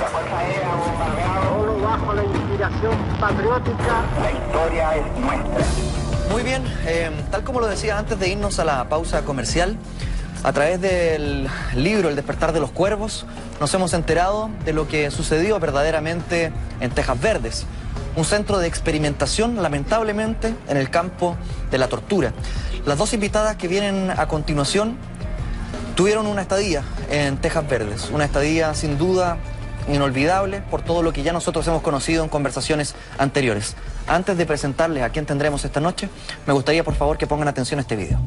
La Fuerza Aérea ha bombardeado. Solo bajo la inspiración patriótica. La historia es nuestra. Muy bien, tal como lo decía antes de irnos a la pausa comercial, a través del libro El despertar de los cuervos, nos hemos enterado de lo que sucedió verdaderamente en Tejas Verdes, un centro de experimentación, lamentablemente, en el campo de la tortura. Las dos invitadas que vienen a continuación tuvieron una estadía en Tejas Verdes, una estadía sin duda inolvidable por todo lo que ya nosotros hemos conocido en conversaciones anteriores. Antes de presentarles a quién tendremos esta noche, me gustaría por favor que pongan atención a este video.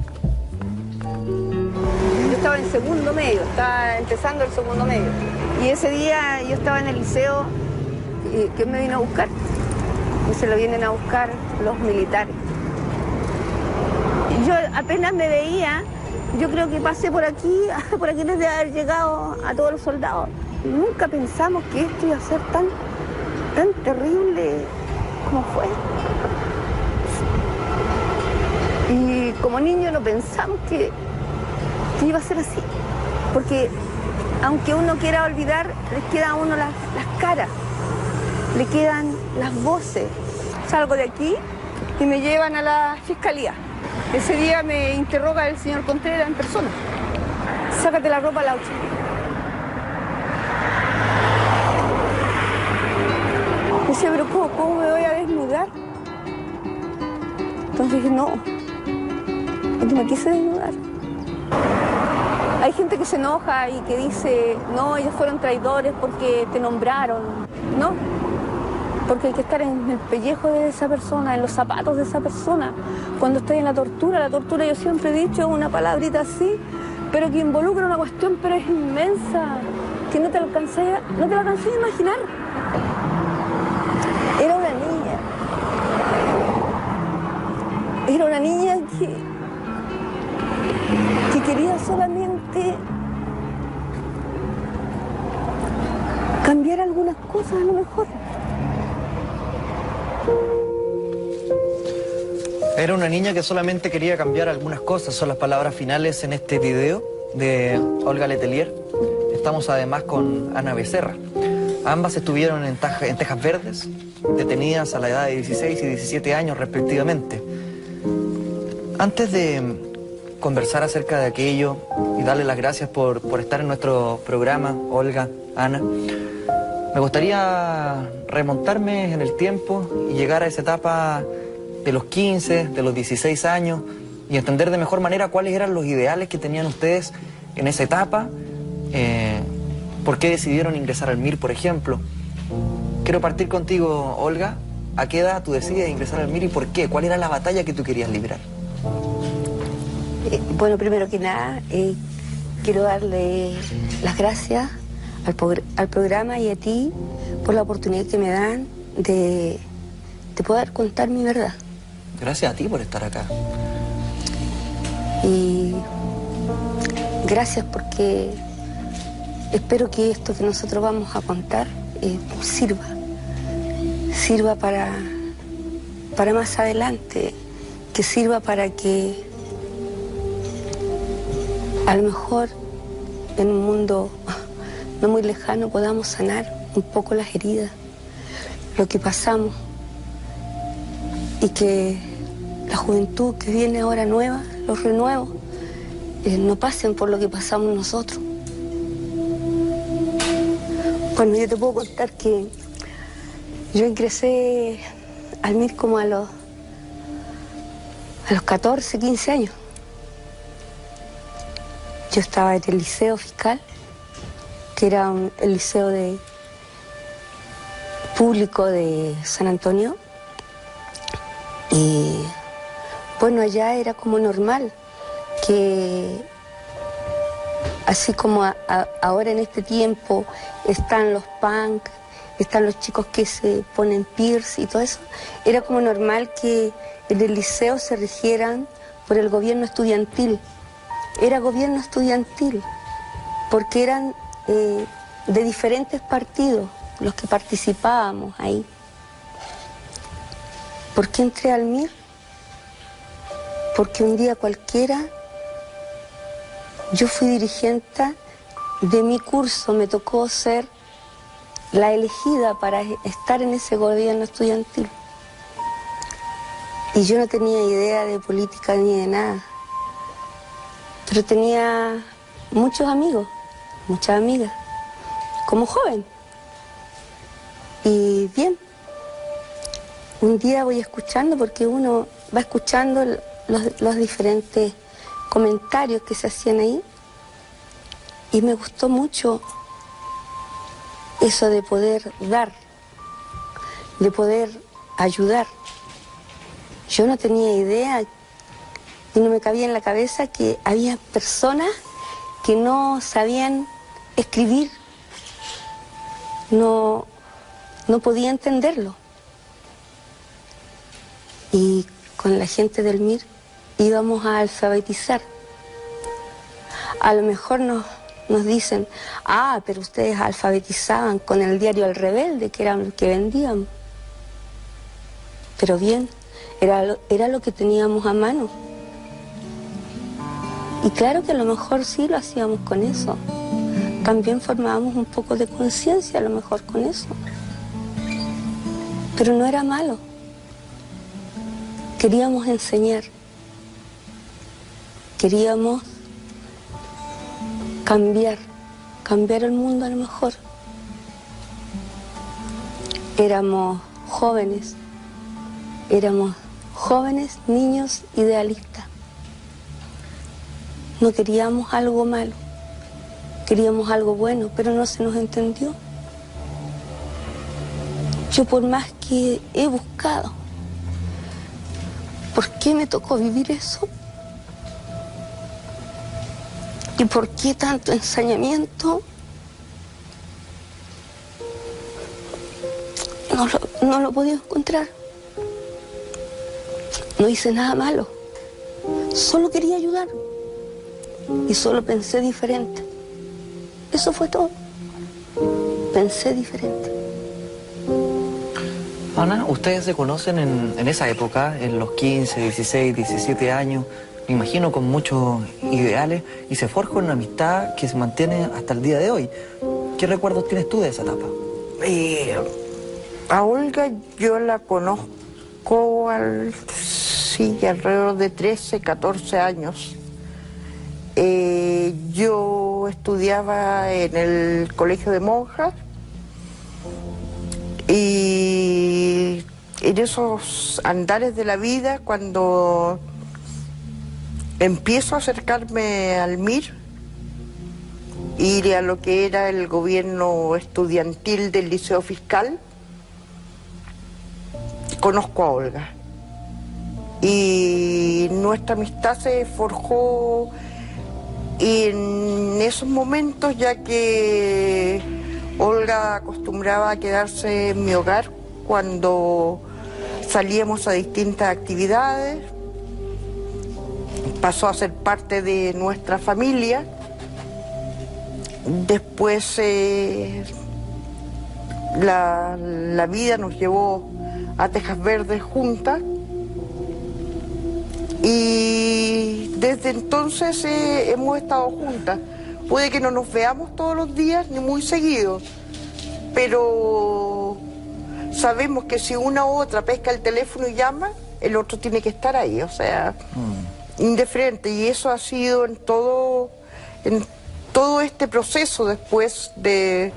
Yo estaba en segundo medio, estaba empezando el segundo medio. Y ese día yo estaba en el liceo, y ¿quién me vino a buscar? Y se lo vienen a buscar los militares. Y yo apenas me veía, yo creo que pasé por aquí desde haber llegado a todos los soldados. Nunca pensamos que esto iba a ser tan terrible como fue. Y como niño no pensamos que iba a ser así. Porque aunque uno quiera olvidar, les queda a uno las caras, le quedan las voces. Salgo de aquí y me llevan a la fiscalía. Ese día me interroga el señor Contreras en persona. Sácate la ropa, Laucha. Dice, pero ¿cómo me voy a desnudar? Entonces dije, no me quise desnudar. Hay gente que se enoja y que dice, no, ellos fueron traidores porque te nombraron. No, porque hay que estar en el pellejo de esa persona, en los zapatos de esa persona. Cuando estoy en la tortura yo siempre he dicho una palabrita así, pero que involucra una cuestión, pero es inmensa, que no te lo alcancé a imaginar. Era una niña que quería solamente cambiar algunas cosas a lo mejor. Era una niña que solamente quería cambiar algunas cosas, son las palabras finales en este video de Olga Letelier. Estamos además con Ana Becerra. Ambas estuvieron en Tejas Verdes, detenidas a la edad de 16 y 17 años respectivamente. Antes de conversar acerca de aquello y darle las gracias por estar en nuestro programa, Olga, Ana, me gustaría remontarme en el tiempo y llegar a esa etapa de los 15, de los 16 años y entender de mejor manera cuáles eran los ideales que tenían ustedes en esa etapa. ¿Por qué decidieron ingresar al MIR, por ejemplo? Quiero partir contigo, Olga. ¿A qué edad tú decides ingresar al MIR y por qué? ¿Cuál era la batalla que tú querías librar? Bueno, primero que nada, quiero darle las gracias al programa y a ti por la oportunidad que me dan de poder contar mi verdad. Gracias a ti por estar acá. Y gracias porque espero que esto que nosotros vamos a contar sirva para más adelante, que sirva para que a lo mejor en un mundo no muy lejano podamos sanar un poco las heridas, lo que pasamos, y que la juventud que viene ahora nueva, los renuevos, no pasen por lo que pasamos nosotros. Bueno, yo te puedo contar que yo ingresé al MIR como a los 14, 15 años. Yo estaba en el liceo fiscal, que era el liceo público de San Antonio. Y bueno, allá era como normal que, así como ahora en este tiempo están los punk, están los chicos que se ponen pierce y todo eso, era como normal que en el liceo se rigieran por el gobierno estudiantil. Era gobierno estudiantil, porque eran de diferentes partidos los que participábamos ahí. ¿Por qué entré al MIR? Porque un día cualquiera yo fui dirigente de mi curso, me tocó ser la elegida para estar en ese gobierno estudiantil. Y yo no tenía idea de política ni de nada. Pero tenía muchos amigos, muchas amigas, como joven. Y bien, un día voy escuchando, porque uno va escuchando los diferentes comentarios que se hacían ahí, y me gustó mucho eso de poder dar, de poder ayudar. Yo no tenía idea y no me cabía en la cabeza que había personas que no sabían escribir, no podía entenderlo. Y con la gente del MIR íbamos a alfabetizar. A lo mejor nos dicen, ah, pero ustedes alfabetizaban con el diario El Rebelde, que era lo que vendían. Pero bien, era lo que teníamos a mano. Y claro que a lo mejor sí lo hacíamos con eso. También formábamos un poco de conciencia a lo mejor con eso. Pero no era malo. Queríamos enseñar. Queríamos cambiar el mundo a lo mejor. Éramos jóvenes, niños idealistas. No queríamos algo malo, queríamos algo bueno, pero no se nos entendió. Yo, por más que he buscado, ¿por qué me tocó vivir eso? ¿Y por qué tanto ensañamiento? No lo podía encontrar. No hice nada malo. Solo quería ayudar. Y solo pensé diferente. Eso fue todo. Pensé diferente. Ana, ustedes se conocen en esa época, en los 15, 16, 17 años, me imagino con muchos ideales, y se forja una amistad que se mantiene hasta el día de hoy. ¿Qué recuerdos tienes tú de esa etapa? A Olga yo la conozco alrededor de 13, 14 años. Yo estudiaba en el colegio de monjas y en esos andares de la vida, cuando empiezo a acercarme al MIR y a lo que era el gobierno estudiantil del Liceo Fiscal, conozco a Olga. Y nuestra amistad se forjó en esos momentos, ya que Olga acostumbraba a quedarse en mi hogar cuando salíamos a distintas actividades. Pasó a ser parte de nuestra familia. Después la vida nos llevó a Tejas Verdes juntas. Y desde entonces hemos estado juntas. Puede que no nos veamos todos los días ni muy seguidos, pero sabemos que si una u otra pesca el teléfono y llama, el otro tiene que estar ahí, o sea, indiferente. Y eso ha sido en todo este proceso después de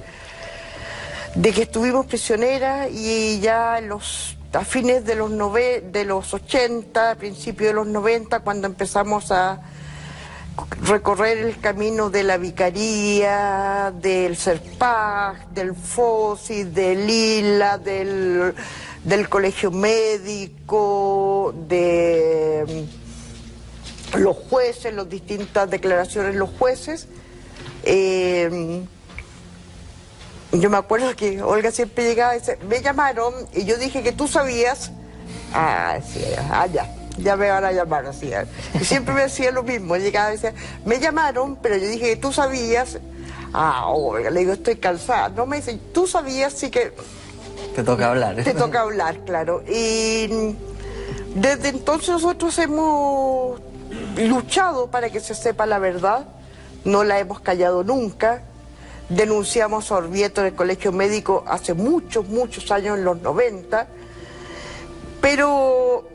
que estuvimos prisioneras, y ya a fines de los 80, a principios de los 90, cuando empezamos a recorrer el camino de la vicaría, del CERPAG, del FOSI, del ILA, del colegio médico, de los jueces, las distintas declaraciones de los jueces. Yo me acuerdo que Olga siempre llegaba y decía, me llamaron, y yo dije que tú sabías. Ya me van a llamar, así. Y siempre me decía lo mismo, llegaba y decía, me llamaron, pero yo dije que tú sabías. Olga, le digo, estoy cansada. No, me dice, tú sabías, sí que... Te toca hablar. Te toca hablar, claro. Y desde entonces nosotros hemos luchado para que se sepa la verdad, no la hemos callado nunca. denunciamos a Orvieto en el colegio médico hace muchos años, en los 90, pero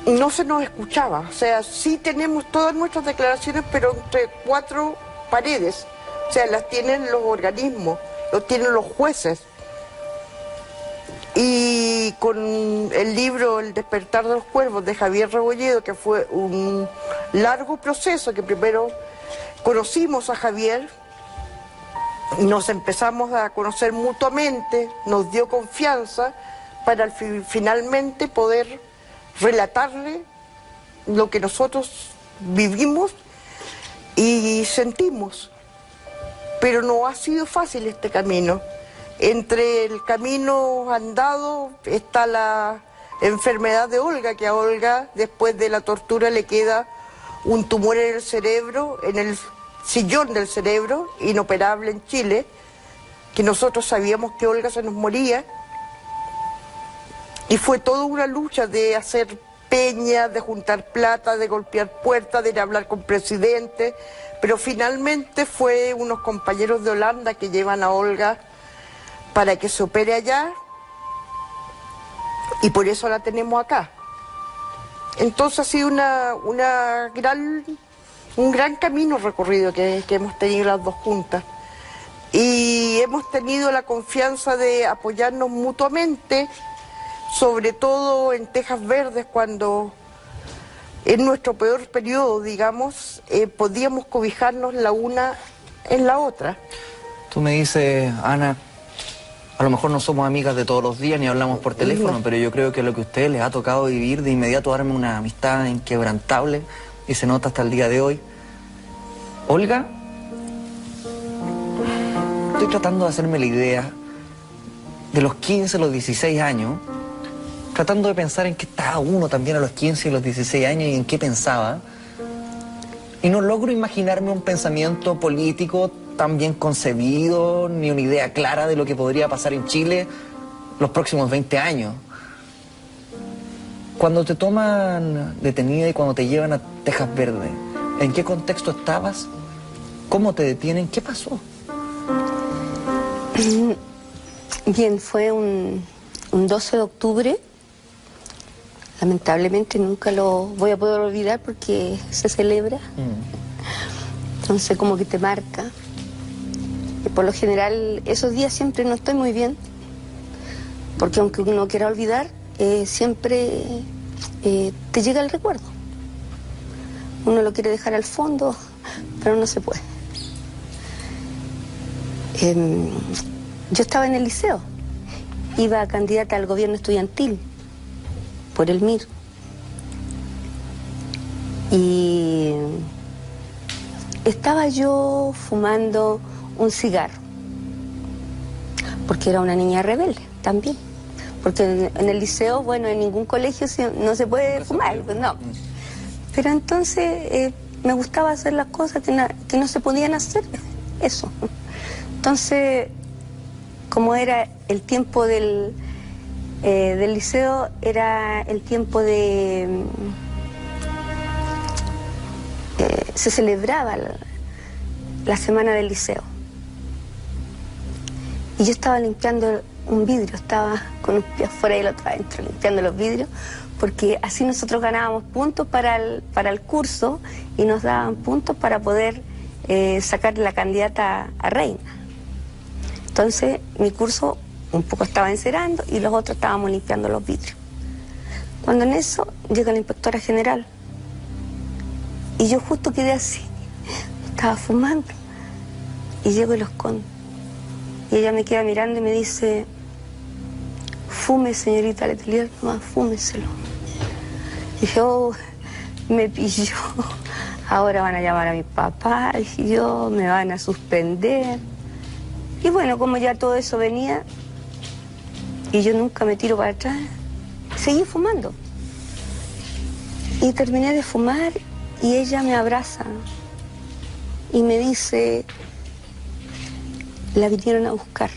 no se nos escuchaba. O sea, sí tenemos todas nuestras declaraciones, pero entre cuatro paredes. O sea, las tienen los organismos, los tienen los jueces. Y con el libro El despertar de los cuervos de Javier Rebolledo, que fue un largo proceso, que primero conocimos a Javier, nos empezamos a conocer mutuamente, nos dio confianza para finalmente poder relatarle lo que nosotros vivimos y sentimos. Pero no ha sido fácil este camino. Entre el camino andado está la enfermedad de Olga, que a Olga después de la tortura le queda un tumor en el cerebro, en el sillón del cerebro, inoperable en Chile, que nosotros sabíamos que Olga se nos moría, y fue toda una lucha de hacer peñas, de juntar plata, de golpear puertas, de ir a hablar con presidentes, pero finalmente fue unos compañeros de Holanda que llevan a Olga para que se opere allá, y por eso la tenemos acá. Entonces ha sido un gran camino recorrido que hemos tenido las dos juntas. Y hemos tenido la confianza de apoyarnos mutuamente, sobre todo en Tejas Verdes, cuando en nuestro peor periodo, digamos, podíamos cobijarnos la una en la otra. Tú me dices, Ana, a lo mejor no somos amigas de todos los días ni hablamos por teléfono, pero yo creo que lo que a ustedes les ha tocado vivir, de inmediato darme una amistad inquebrantable, y se nota hasta el día de hoy. Olga, estoy tratando de hacerme la idea de los 15 a los 16 años, tratando de pensar en qué estaba uno también a los 15 y los 16 años y en qué pensaba, y no logro imaginarme un pensamiento político tan bien concebido, ni una idea clara de lo que podría pasar en Chile los próximos 20 años. Cuando te toman detenida y cuando te llevan a Tejas Verdes, ¿en qué contexto estabas? ¿Cómo te detienen? ¿Qué pasó? Bien, fue un 12 de octubre. Lamentablemente nunca lo voy a poder olvidar porque se celebra. Entonces como que te marca. Y por lo general esos días siempre no estoy muy bien, porque aunque uno quiera olvidar, siempre te llega el recuerdo. Uno lo quiere dejar al fondo, pero no se puede. Yo estaba en el liceo, iba candidata al gobierno estudiantil por el MIR, y estaba yo fumando un cigarro, porque era una niña rebelde también, porque en el liceo, bueno, en ningún colegio no se puede fumar, pues no. Pero entonces me gustaba hacer las cosas que no se podían hacer, eso. Entonces, como era el tiempo del liceo, era el tiempo de... se celebraba la semana del liceo. Y yo estaba limpiando un vidrio, estaba con un pie afuera y el otro adentro, limpiando los vidrios, porque así nosotros ganábamos puntos para el curso y nos daban puntos para poder sacar la candidata a reina. Entonces mi curso un poco estaba encerando y los otros estábamos limpiando los vidrios. Cuando en eso llega la inspectora general y yo justo quedé así, estaba fumando y llego y lo escondo. Y ella me queda mirando y me dice: fume, señorita Letelier, nomás fúmeselo. Y dije: oh, me pilló, ahora van a llamar a mi papá, dije yo, me van a suspender. Y bueno, como ya todo eso venía y yo nunca me tiro para atrás, seguí fumando. Y terminé de fumar y ella me abraza y me dice: la vinieron a buscar.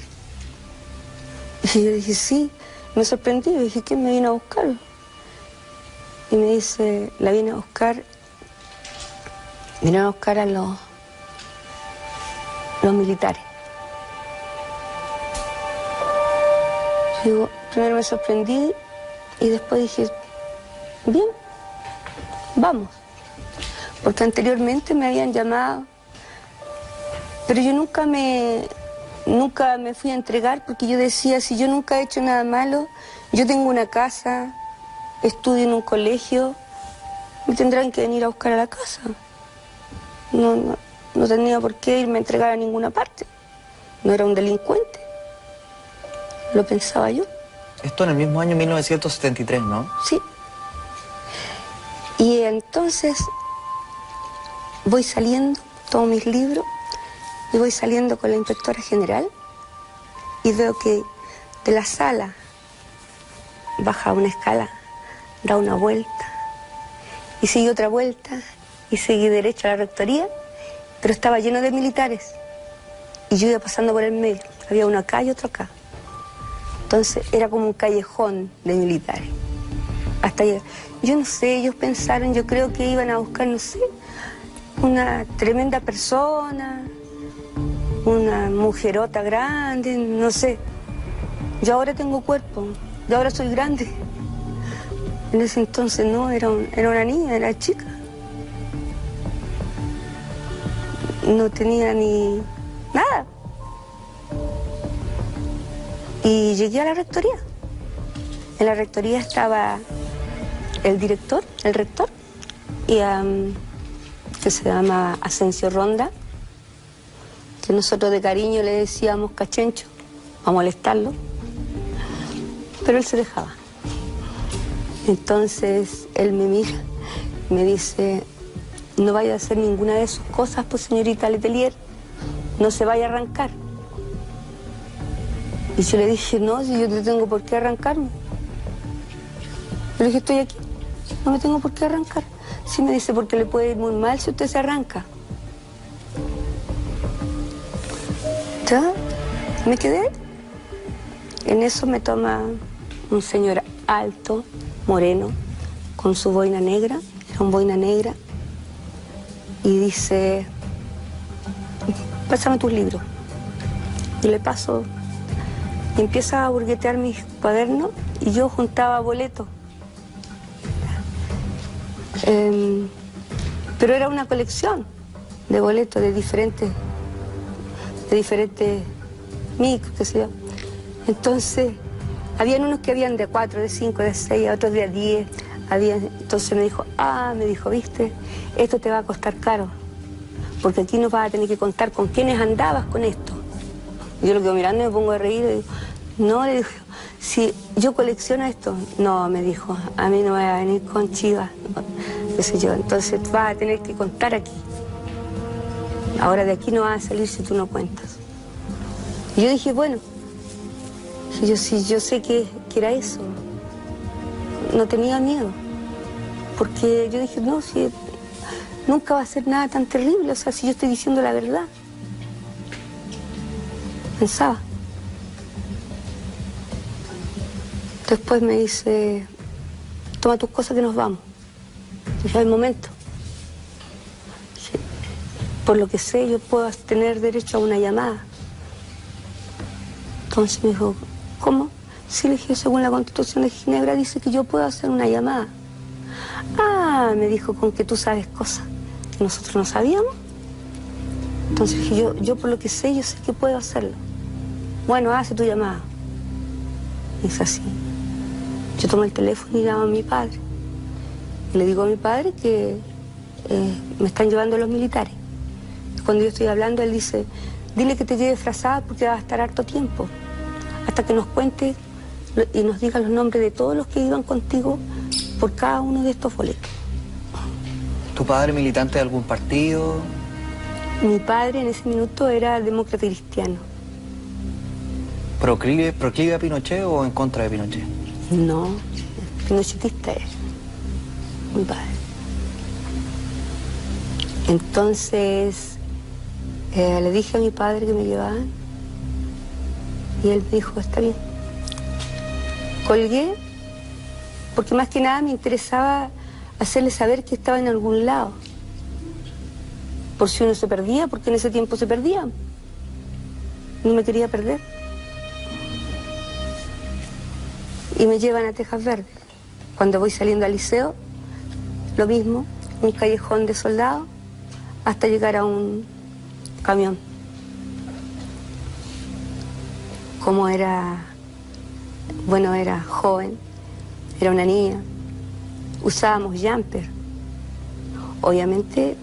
Y yo dije: sí, me sorprendí, dije: ¿quién me vino a buscar? Y me dice: la vine a buscar, vinieron a buscar a los militares. Digo, primero me sorprendí y después dije, bien, vamos. Porque anteriormente me habían llamado, pero yo nunca me fui a entregar porque yo decía, si yo nunca he hecho nada malo, yo tengo una casa, estudio en un colegio, me tendrán que venir a buscar a la casa. No tenía por qué irme a entregar a ninguna parte. No era un delincuente. Lo pensaba yo. Esto en el mismo año 1973, ¿no? Sí. Y entonces voy saliendo, tomo mis libros y voy saliendo con la inspectora general y veo que de la sala baja una escala, da una vuelta y sigue otra vuelta y seguí derecho a la rectoría, pero estaba lleno de militares y yo iba pasando por el medio. Había uno acá y otro acá. Entonces era como un callejón de militares. Hasta llegar. Yo no sé, ellos pensaron, yo creo que iban a buscar, no sé, una tremenda persona, una mujerota grande, no sé. Yo ahora tengo cuerpo, yo ahora soy grande. En ese entonces no, era una niña, era chica. No tenía ni nada. Y llegué a la rectoría. En la rectoría estaba el director, el rector, y que se llama Asensio Ronda, que nosotros de cariño le decíamos Cachencho, a molestarlo, pero él se dejaba. Entonces él me mira, me dice, no vaya a hacer ninguna de sus cosas, pues señorita Letelier, no se vaya a arrancar. Y yo le dije, no, si yo no tengo por qué arrancarme. Yo le dije, estoy aquí, no me tengo por qué arrancar. Sí, me dice, porque le puede ir muy mal si usted se arranca. Ya, me quedé. En eso me toma un señor alto, moreno, con su boina negra, era un boina negra, y dice, pásame tus libros. Y le paso. Y empieza a burguetear mis cuadernos y yo juntaba boletos. Pero era una colección de boletos de diferentes micros, qué sé yo. Entonces, habían unos que habían de 4, de 5, de 6, otros de 10. Entonces me dijo, viste, esto te va a costar caro, porque aquí nos vas a tener que contar con quiénes andabas con esto. Yo lo quedo mirando y me pongo a reír y digo, no, le digo, si yo colecciono esto, no, me dijo, a mí no me va a venir con chivas, qué sé yo, entonces vas a tener que contar aquí. Ahora de aquí no vas a salir si tú no cuentas. Y yo dije, bueno, si yo sé que era eso, no tenía miedo, porque yo dije, no, si nunca va a ser nada tan terrible, o sea, si yo estoy diciendo la verdad. Pensaba. Después me dice, toma tus cosas que nos vamos. Dije, al momento. Dije, por lo que sé, yo puedo tener derecho a una llamada. Entonces me dijo, ¿cómo? Sí, le dije, según la Constitución de Ginebra dice que yo puedo hacer una llamada. Ah, me dijo, con que tú sabes cosas que nosotros no sabíamos. Entonces dije, yo por lo que sé, yo sé que puedo hacerlo. Bueno, hace tu llamada. Es así. Yo tomo el teléfono y llamo a mi padre. Y le digo a mi padre que me están llevando los militares. Y cuando yo estoy hablando, él dice, dile que te lleve frazada porque va a estar harto tiempo. Hasta que nos cuente y nos diga los nombres de todos los que iban contigo por cada uno de estos boletos. ¿Tu padre militante de algún partido? Mi padre en ese minuto era demócrata cristiano. ¿Proclive a Pinochet o en contra de Pinochet? No, pinochetista era mi padre. Entonces le dije a mi padre que me llevaban y él me dijo, está bien. Colgué porque más que nada me interesaba hacerle saber que estaba en algún lado. Por si uno se perdía, porque en ese tiempo se perdían. no me quería perder. Y me llevan a Tejas Verdes. Cuando voy saliendo al liceo, lo mismo, un callejón de soldados, hasta llegar a un camión. Como era, bueno, era joven, era una niña, usábamos jumper. Obviamente,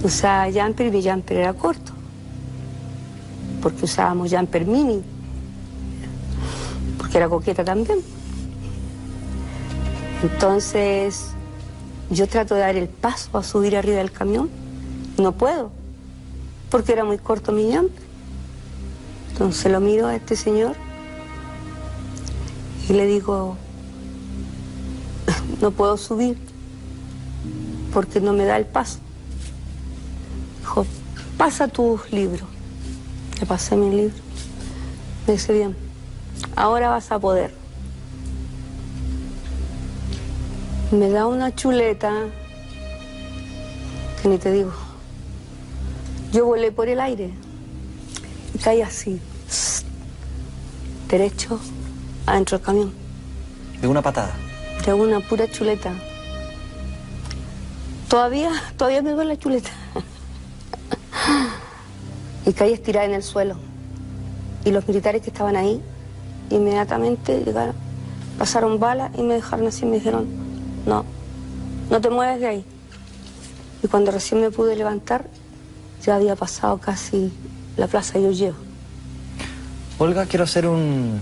usaba jumper y mi jumper era corto, porque usábamos jumper mini, porque era coqueta también. Entonces, yo trato de dar el paso a subir arriba del camión, no puedo, porque era muy corto mi jumper. Entonces lo miro a este señor y le digo, no puedo subir porque no me da el paso. Dijo, pasa tus libros. Le pasé mis libros. Me dice, bien, ahora vas a poder. Me da una chuleta que ni te digo. Yo volé por el aire y caí así, derecho adentro del camión. ¿De una patada? De una pura chuleta. Todavía me duele la chuleta. Y caí estirada en el suelo. Y los militares que estaban ahí, inmediatamente llegaron, pasaron balas y me dejaron así, me dijeron, no, no te mueves de ahí. Y cuando recién me pude levantar, ya había pasado casi la plaza de Yoyeo. Olga, quiero hacer un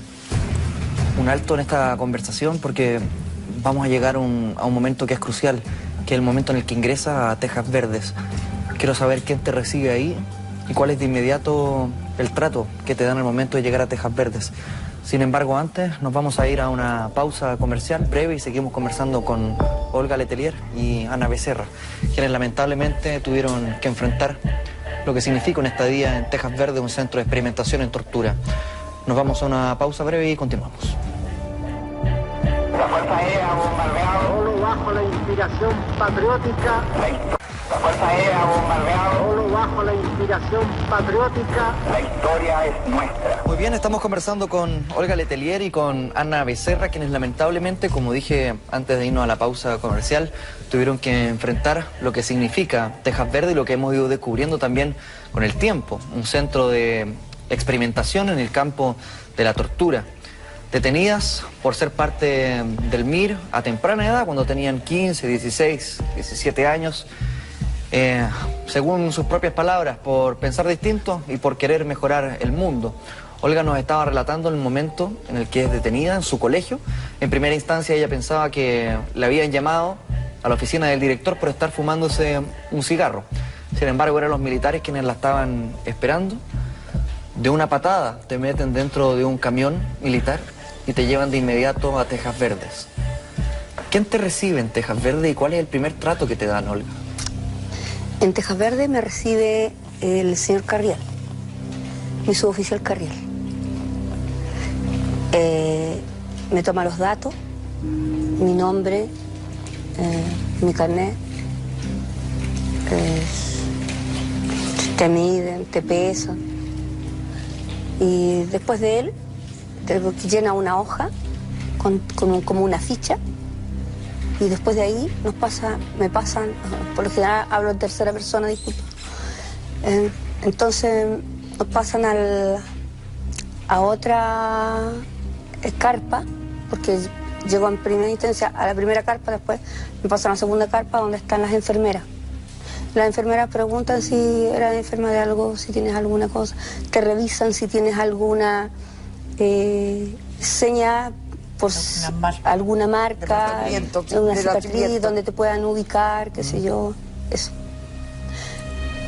alto en esta conversación porque vamos a llegar a un momento que es crucial, que es el momento en el que ingresa a Tejas Verdes. Quiero saber quién te recibe ahí y cuál es de inmediato el trato que te dan al momento de llegar a Tejas Verdes. Sin embargo, antes nos vamos a ir a una pausa comercial breve y seguimos conversando con Olga Letelier y Ana Becerra, quienes lamentablemente tuvieron que enfrentar lo que significa una estadía en Tejas Verdes, un centro de experimentación en tortura. Nos vamos a una pausa breve y continuamos. La Fuerza Aérea ha bombardeado solo bajo la inspiración patriótica. La Fuerza Aérea ha bombardeado solo bajo la inspiración patriótica. La historia es nuestra. Muy bien, estamos conversando con Olga Letelier y con Ana Becerra, quienes lamentablemente, como dije antes de irnos a la pausa comercial, tuvieron que enfrentar lo que significa Tejas Verdes y lo que hemos ido descubriendo también con el tiempo. Un centro de experimentación en el campo de la tortura. Detenidas por ser parte del MIR a temprana edad, cuando tenían 15, 16, 17 años, según sus propias palabras, por pensar distinto y por querer mejorar el mundo. Olga nos estaba relatando el momento en el que es detenida en su colegio. En primera instancia ella pensaba que le habían llamado a la oficina del director por estar fumándose un cigarro. Sin embargo, eran los militares quienes la estaban esperando. De una patada te meten dentro de un camión militar y te llevan de inmediato a Tejas Verdes. ¿Quién te recibe en Tejas Verdes y cuál es el primer trato que te dan, Olga? En Tejas Verdes me recibe el señor Carriel, mi suboficial Carriel. Me toma los datos, mi nombre, mi carnet, te miden, te pesan. Y después de él, llena una hoja como una ficha. Y después de ahí me pasan, por lo general hablo en tercera persona, disculpa. Entonces nos pasan a otra carpa, porque llego en primera instancia a la primera carpa, después me pasan a la segunda carpa donde están las enfermeras. Las enfermeras preguntan si eres enferma de algo, si tienes alguna cosa, te revisan si tienes alguna seña por alguna marca, una cicatriz donde te puedan ubicar, qué sé yo, eso.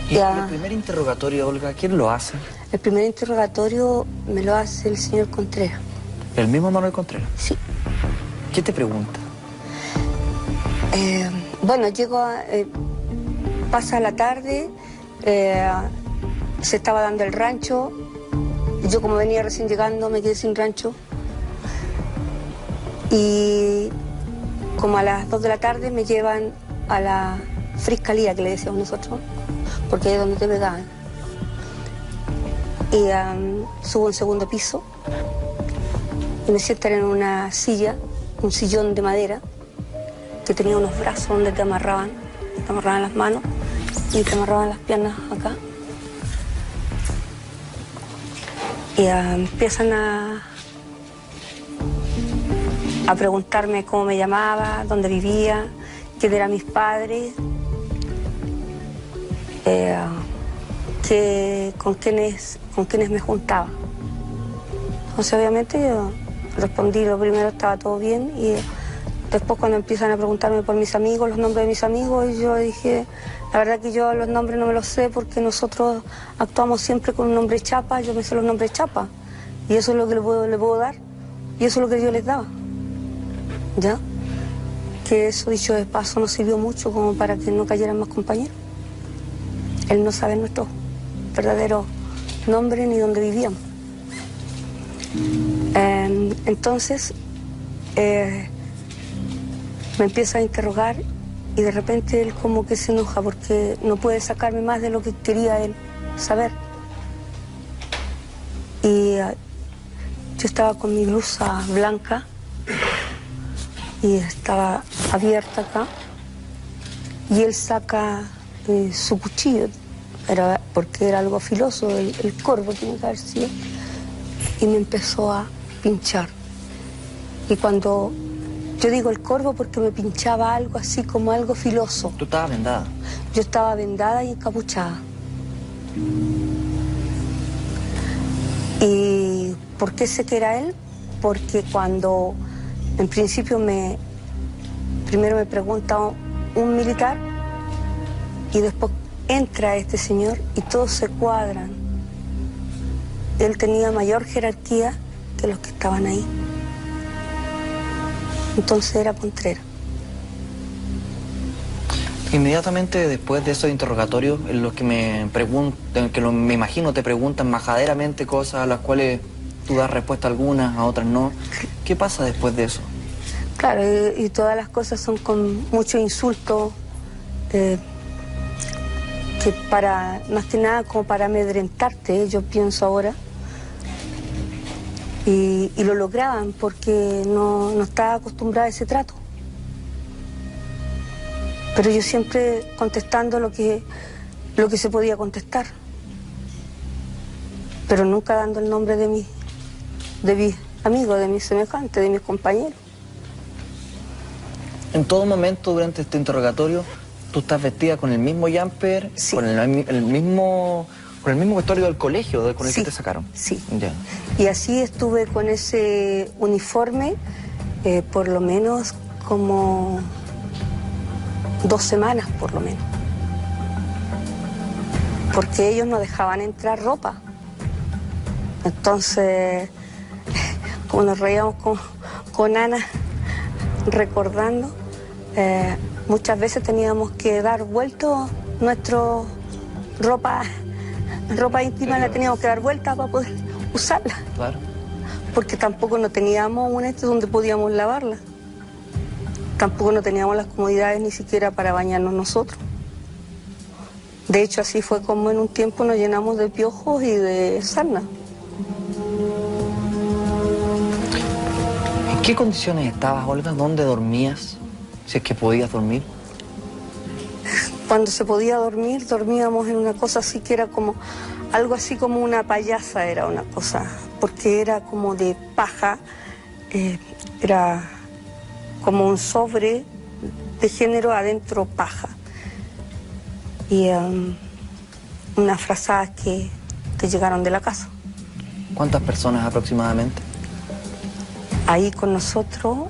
¿Y el primer interrogatorio, Olga, quién lo hace? El primer interrogatorio me lo hace el señor Contreras. ¿El mismo Manuel Contreras? Sí. ¿Qué te pregunta? Bueno, pasa la tarde, se estaba dando el rancho, yo como venía recién llegando me quedé sin rancho y como a las 2 de la tarde me llevan a la fiscalía, que le decíamos nosotros, porque ahí es donde te pegaban. Y subo a un segundo piso y me sientan en una silla, un sillón de madera, que tenía unos brazos donde te amarraban las manos y te amarraban las piernas acá. Y empiezan a preguntarme cómo me llamaba, dónde vivía, quién eran mis padres, con quiénes me juntaba. Entonces obviamente yo respondí, lo primero estaba todo bien, y después cuando empiezan a preguntarme por mis amigos, los nombres de mis amigos, y yo dije, la verdad que yo los nombres no me los sé porque nosotros actuamos siempre con un nombre chapa, yo me sé los nombres chapa, y eso es lo que le puedo dar, y eso es lo que yo les daba. ¿Ya? Que eso, dicho de paso, nos sirvió mucho como para que no cayeran más compañeros. Él no sabe nuestro verdadero nombre ni dónde vivíamos. Entonces, me empieza a interrogar y de repente él como que se enoja porque no puede sacarme más de lo que quería él saber. Y yo estaba con mi blusa blanca y estaba abierta acá, y él saca su cuchillo, porque era algo filoso, el corvo tiene que haber sido, y me empezó a pinchar. Y cuando yo digo el corvo, porque me pinchaba algo así como algo filoso. ¿Tú estabas vendada? Yo estaba vendada y encapuchada. ¿Y por qué sé que era él? Porque cuando en principio primero me pregunta un militar y después entra este señor y todos se cuadran. Él tenía mayor jerarquía que los que estaban ahí. Entonces era Contreras. Inmediatamente después de esos interrogatorios, en los que me imagino te preguntan majaderamente cosas a las cuales tú das respuesta a algunas, a otras no. ¿Qué pasa después de eso? Claro, y todas las cosas son con mucho insulto, que más que nada como para amedrentarte, yo pienso ahora. Y lo lograban porque no estaba acostumbrada a ese trato. Pero yo siempre contestando lo que se podía contestar. Pero nunca dando el nombre de mis amigos, de mis semejantes, de mis compañeros. En todo momento durante este interrogatorio, tú estás vestida con el mismo jumper, sí, con el mismo vestuario del colegio con el sí, que te sacaron. Sí. Ya. Y así estuve con ese uniforme por lo menos como 2 semanas, por lo menos. Porque ellos no dejaban entrar ropa. Entonces, como nos reíamos con Ana, recordando, muchas veces teníamos que dar vuelto nuestra ropa íntima, la teníamos que dar vuelta para poder usarla. Claro. Porque tampoco no teníamos un donde podíamos lavarla. Tampoco no teníamos las comodidades ni siquiera para bañarnos nosotros. De hecho, así fue como en un tiempo nos llenamos de piojos y de sarna. ¿En qué condiciones estabas, Olga? ¿Dónde dormías? Si es que podías dormir. Cuando se podía dormir, dormíamos en una cosa así que era como, algo así como una payasa era una cosa, porque era como de paja, era como un sobre de género adentro paja. Y unas frazadas que llegaron de la casa. ¿Cuántas personas aproximadamente? Ahí con nosotros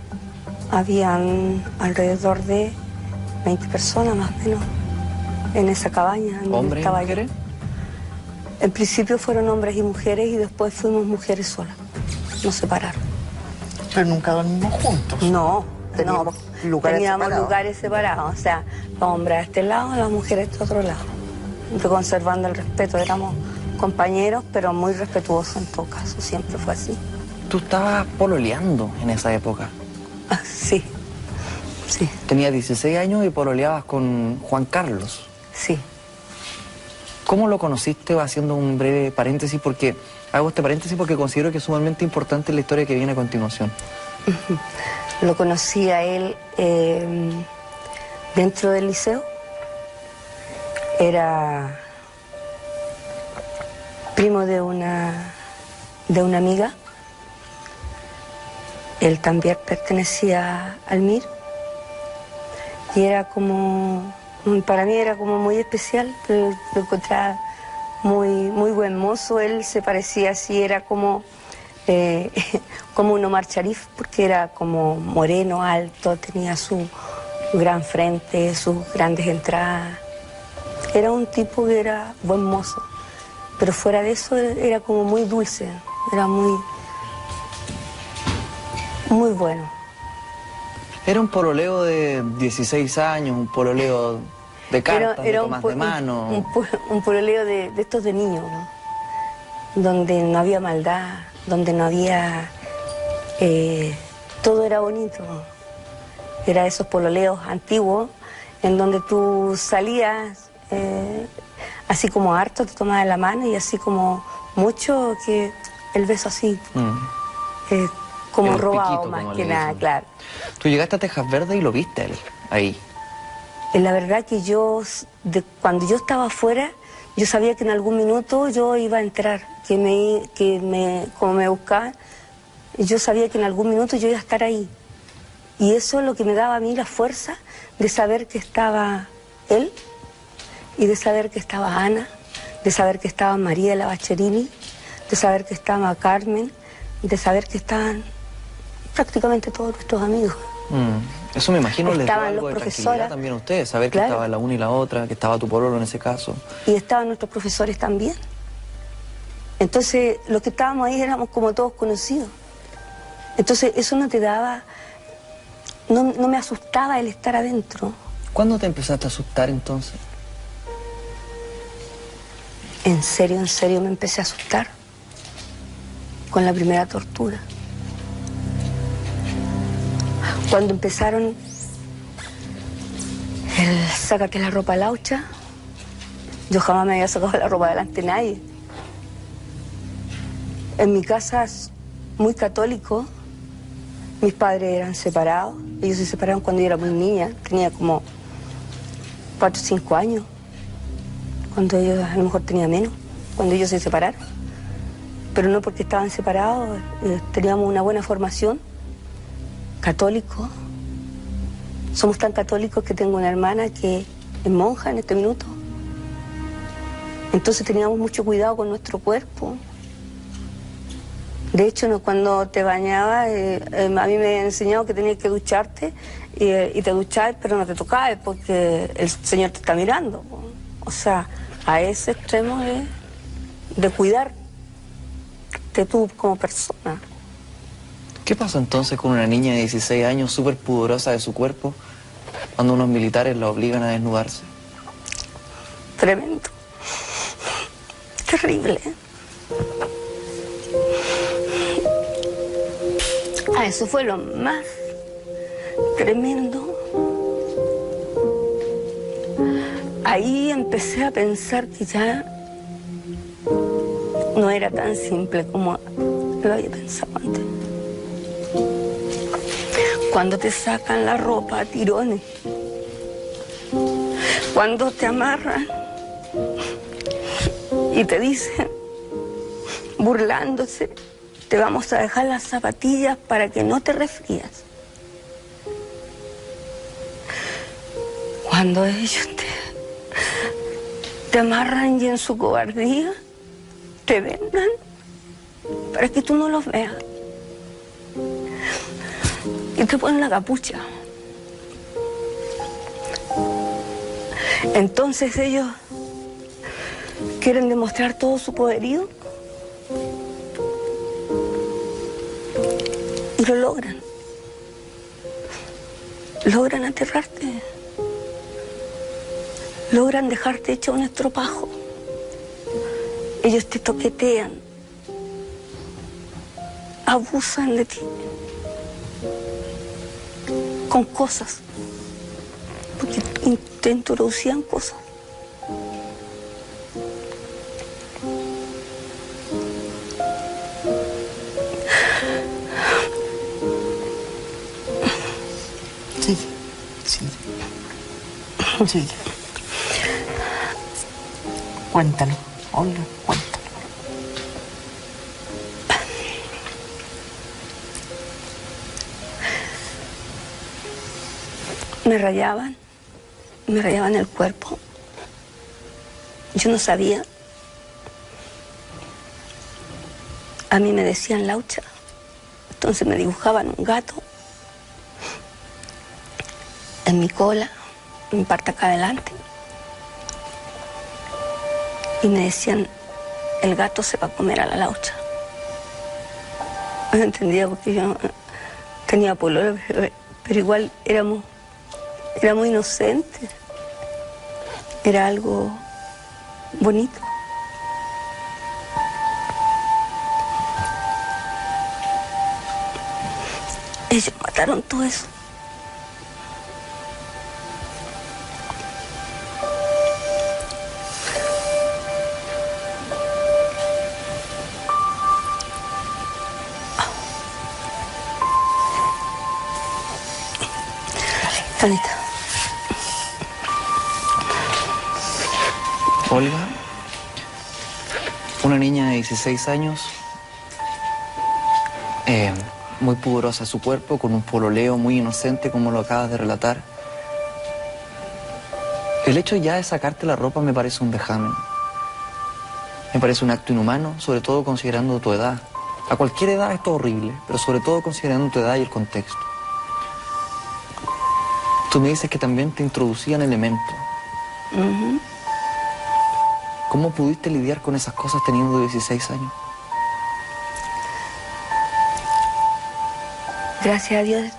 habían alrededor de 20 personas más o menos en esa cabaña. ¿Hombres y mujeres? En principio fueron hombres y mujeres y después fuimos mujeres solas. Nos separaron. Pero nunca dormimos juntos. No, teníamos lugares separados. O sea, los hombres a este lado, las mujeres a este otro lado. Siempre conservando el respeto. Éramos compañeros, pero muy respetuosos en todo caso. Siempre fue así. ¿Tú estabas pololeando en esa época? Sí, sí. Tenías 16 años y pololeabas con Juan Carlos. Sí. ¿Cómo lo conociste? Va haciendo un breve paréntesis porque hago este paréntesis porque considero que es sumamente importante la historia que viene a continuación. Lo conocí a él dentro del liceo. Era primo de una amiga. Él también pertenecía al MIR. Y era como, para mí era como muy especial, lo encontraba muy buen mozo. Él se parecía así, era como un Omar Sharif, porque era como moreno, alto, tenía su gran frente, sus grandes entradas. Era un tipo que era buen mozo, pero fuera de eso era como muy dulce, era muy bueno. Era un pololeo de 16 años, un pololeo de cartas, de tomas de mano. Un pololeo de estos de niños, ¿no? Donde no había maldad, donde no había... todo era bonito. Era esos pololeos antiguos en donde tú salías así como harto, te tomabas la mano y así como mucho que el beso así, como robado piquito, más como que le nada, dicen. claro. Tú llegaste a Tejas Verdes y lo viste él, ahí. La verdad que cuando yo estaba afuera, yo sabía que en algún minuto yo iba a entrar, como me buscaban, yo sabía que en algún minuto yo iba a estar ahí. Y eso es lo que me daba a mí la fuerza de saber que estaba él, y de saber que estaba Ana, de saber que estaba María de la Bacherini, de saber que estaba Carmen, de saber que estaban prácticamente todos nuestros amigos. Eso me imagino les dio Estaban algo los de tranquilidad profesores, también a ustedes, saber claro, que estaba la una y la otra, que estaba tu pololo en ese caso. y estaban nuestros profesores también. Entonces, los que estábamos ahí éramos como todos conocidos. Entonces, eso no te daba, no me asustaba el estar adentro. ¿Cuándo te empezaste a asustar entonces? En serio me empecé a asustar con la primera tortura. Cuando empezaron el sácate la ropa laucha, yo jamás me había sacado la ropa delante de nadie. En mi casa es muy católico, mis padres eran separados, ellos se separaron cuando yo era muy niña, tenía como 4 o 5 años, cuando ellos a lo mejor tenía menos, cuando ellos se separaron. Pero no porque estaban separados, teníamos una buena formación, católico. Somos tan católicos que tengo una hermana que es monja en este minuto. Entonces teníamos mucho cuidado con nuestro cuerpo. De hecho, cuando te bañabas, a mí me han enseñado que tenías que ducharte y te duchabas, pero no te tocabas porque el Señor te está mirando. O sea, a ese extremo de cuidarte tú como persona. ¿Qué pasó entonces con una niña de 16 años súper pudorosa de su cuerpo cuando unos militares la obligan a desnudarse? Tremendo. Terrible. Eso fue lo más tremendo. Ahí empecé a pensar que ya no era tan simple como lo había pensado antes. Cuando te sacan la ropa a tirones, cuando te amarran y te dicen, burlándose, te vamos a dejar las zapatillas para que no te resfrías. Cuando ellos te amarran y en su cobardía te vendan para que tú no los veas. Y te ponen la capucha. Entonces ellos quieren demostrar todo su poderío y lo logran. Logran aterrarte. Logran dejarte hecho un estropajo. Ellos te toquetean. Abusan de ti. Con cosas. Porque te introducían cosas. Sí. Cuéntalo, Olga, cuéntalo. Me rayaban el cuerpo. Yo no sabía. A mí me decían Laucha. Entonces me dibujaban un gato en mi cola, en mi parte acá adelante. Y me decían, el gato se va a comer a la Laucha. No entendía porque yo no tenía pololo, pero igual éramos inocentes. Era algo bonito. Ellos mataron todo eso. Anita. Olga, una niña de 16 años, muy pudorosa su cuerpo, con un pololeo muy inocente, como lo acabas de relatar. El hecho ya de sacarte la ropa me parece un vejamen. Me parece un acto inhumano, sobre todo considerando tu edad. A cualquier edad esto es horrible, pero sobre todo considerando tu edad y el contexto. Tú me dices que también te introducían elementos. ¿Cómo pudiste lidiar con esas cosas teniendo 16 años? Gracias a Dios,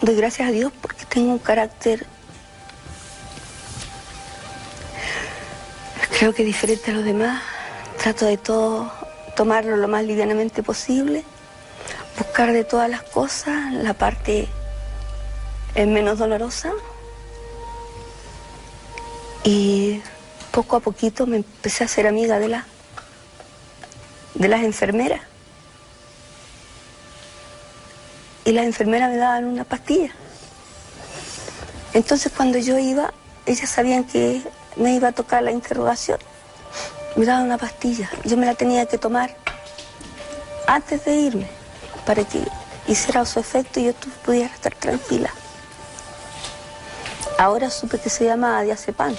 doy gracias a Dios porque tengo un carácter, creo que diferente a los demás. Trato de todo, tomarlo lo más livianamente posible, buscar de todas las cosas la parte menos dolorosa. Y poco a poquito me empecé a hacer amiga de las enfermeras. Y las enfermeras me daban una pastilla. Entonces cuando yo iba, ellas sabían que me iba a tocar la interrogación. Me daban una pastilla. Yo me la tenía que tomar antes de irme para que hiciera su efecto y yo pudiera estar tranquila. Ahora supe que se llama diazepam.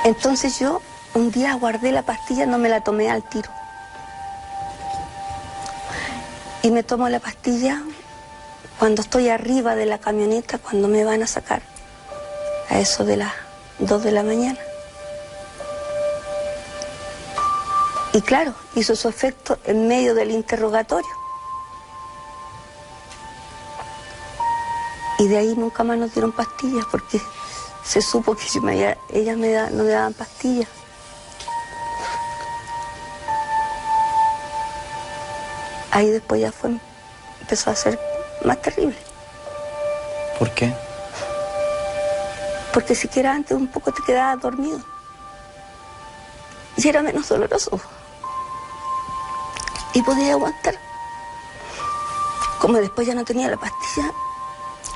Entonces yo un día guardé la pastilla, no me la tomé al tiro. Y me tomo la pastilla cuando estoy arriba de la camioneta, cuando me van a sacar, a eso de las 2 de la mañana. Y claro, hizo su efecto en medio del interrogatorio. Y de ahí nunca más nos dieron pastillas porque se supo que ellas no me daban pastillas. Ahí después ya empezó a ser más terrible. ¿Por qué? Porque siquiera antes un poco te quedabas dormido. Y era menos doloroso. Y podía aguantar. Como después ya no tenía la pastilla,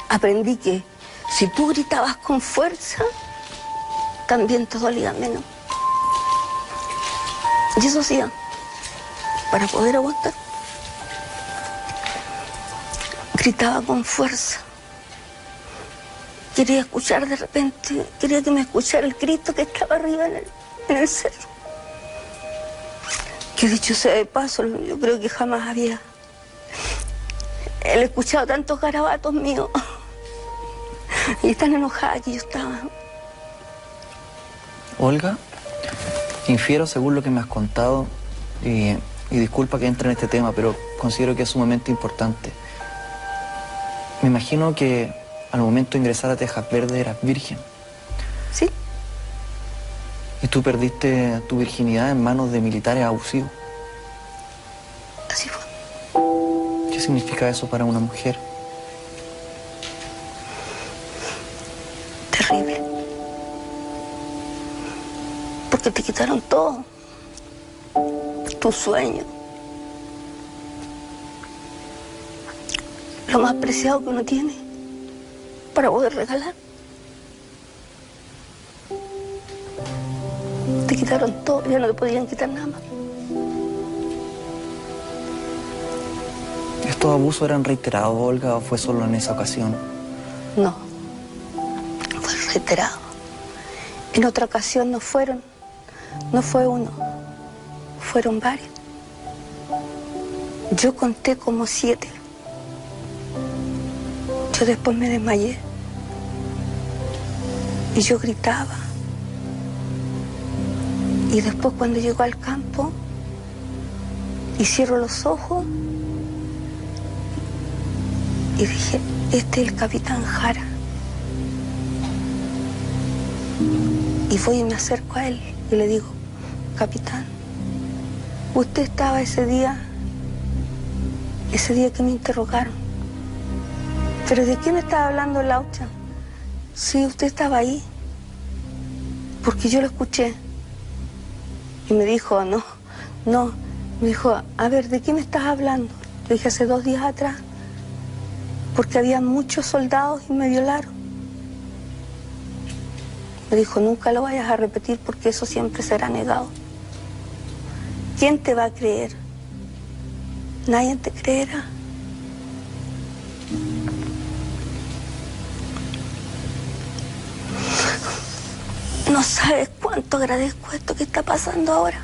aprendí que si tú gritabas con fuerza, también te dolía menos. Y eso hacía para poder aguantar. Gritaba con fuerza. Quería escuchar de repente, quería que me escuchara el grito que estaba arriba en el cerro. Que dicho sea de paso, yo creo que jamás había escuchado tantos garabatos míos. Y tan enojada que yo estaba. Olga, infiero según lo que me has contado, y disculpa que entre en este tema, pero considero que es sumamente importante. Me imagino que al momento de ingresar a Tejas Verdes eras virgen. Sí. Y tú perdiste tu virginidad en manos de militares abusivos. Así fue. ¿Qué significa eso para una mujer? Terrible. Porque te quitaron todo. Tu sueño. Lo más preciado que uno tiene. para poder regalar. Te quitaron todo, ya no te podían quitar nada más. ¿Estos abusos eran reiterados, Olga, o fue solo en esa ocasión? No, fue reiterado. En otra ocasión no fue uno, fueron varios. Yo conté como 7. Yo después me desmayé. Y yo gritaba. Y después cuando llego al campo y cierro los ojos y dije, este es el capitán Jara. Y voy y me acerco a él y le digo, capitán, usted estaba ese día que me interrogaron. ¿Pero de quién estaba hablando Laucha? Sí, usted estaba ahí, porque yo lo escuché. Y me dijo, no, me dijo, a ver, ¿de qué me estás hablando? Le dije, hace 2 días atrás, porque había muchos soldados y me violaron. Me dijo, nunca lo vayas a repetir porque eso siempre será negado. ¿Quién te va a creer? Nadie te creerá. No sabes cuánto agradezco esto que está pasando ahora.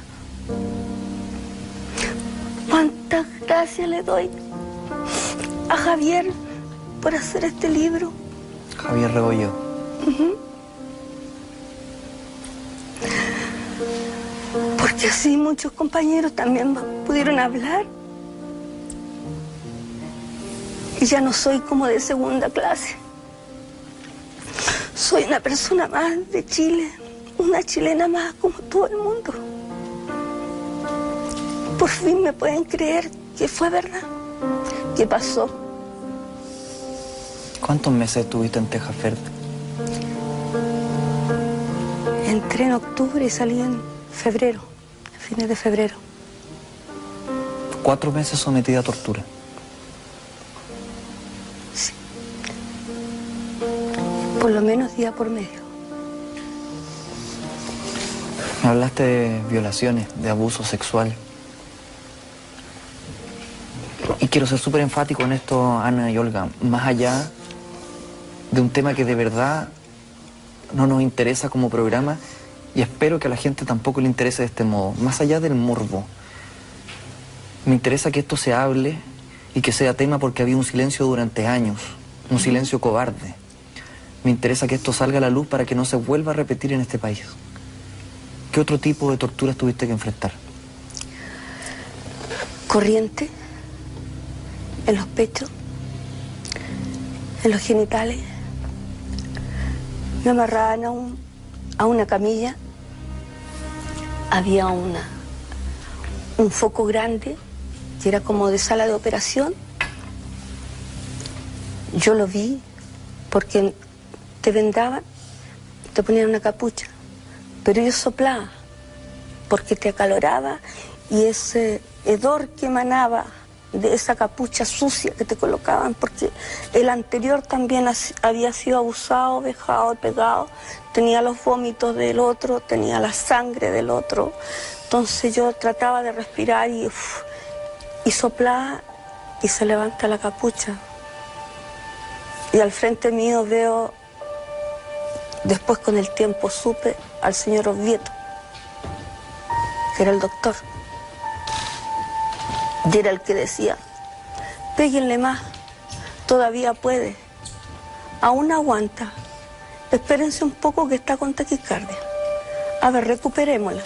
Cuántas gracias le doy a Javier por hacer este libro. Javier Rebolledo. Porque así muchos compañeros también pudieron hablar. Y ya no soy como de segunda clase. Soy una persona más de Chile, una chilena más como todo el mundo. Por fin me pueden creer que fue verdad, que pasó. ¿Cuántos meses estuviste en Tejas Verde? Entré en octubre y salí en febrero, a fines de febrero. 4 meses sometida a tortura. Sí. Por lo menos día por medio. Me hablaste de violaciones, de abuso sexual. Y quiero ser súper enfático en esto, Ana y Olga. Más allá de un tema que de verdad no nos interesa como programa, y espero que a la gente tampoco le interese de este modo. Más allá del morbo, me interesa que esto se hable y que sea tema porque había un silencio durante años, un silencio cobarde. Me interesa que esto salga a la luz para que no se vuelva a repetir en este país. ¿Qué otro tipo de torturas tuviste que enfrentar? Corriente, en los pechos, en los genitales. Me amarraban a una camilla. Había un foco grande que era como de sala de operación. Yo lo vi porque te vendaban, te ponían una capucha, pero yo soplaba porque te acaloraba y ese hedor que emanaba de esa capucha sucia que te colocaban, porque el anterior también había sido abusado, vejado, pegado, tenía los vómitos del otro, tenía la sangre del otro. Entonces yo trataba de respirar y soplaba y se levanta la capucha. Y al frente mío veo, después con el tiempo supe, al señor Oviedo, que era el doctor. Y era el que decía, péguenle más, todavía puede, aún aguanta, espérense un poco que está con taquicardia. A ver, recuperémosla.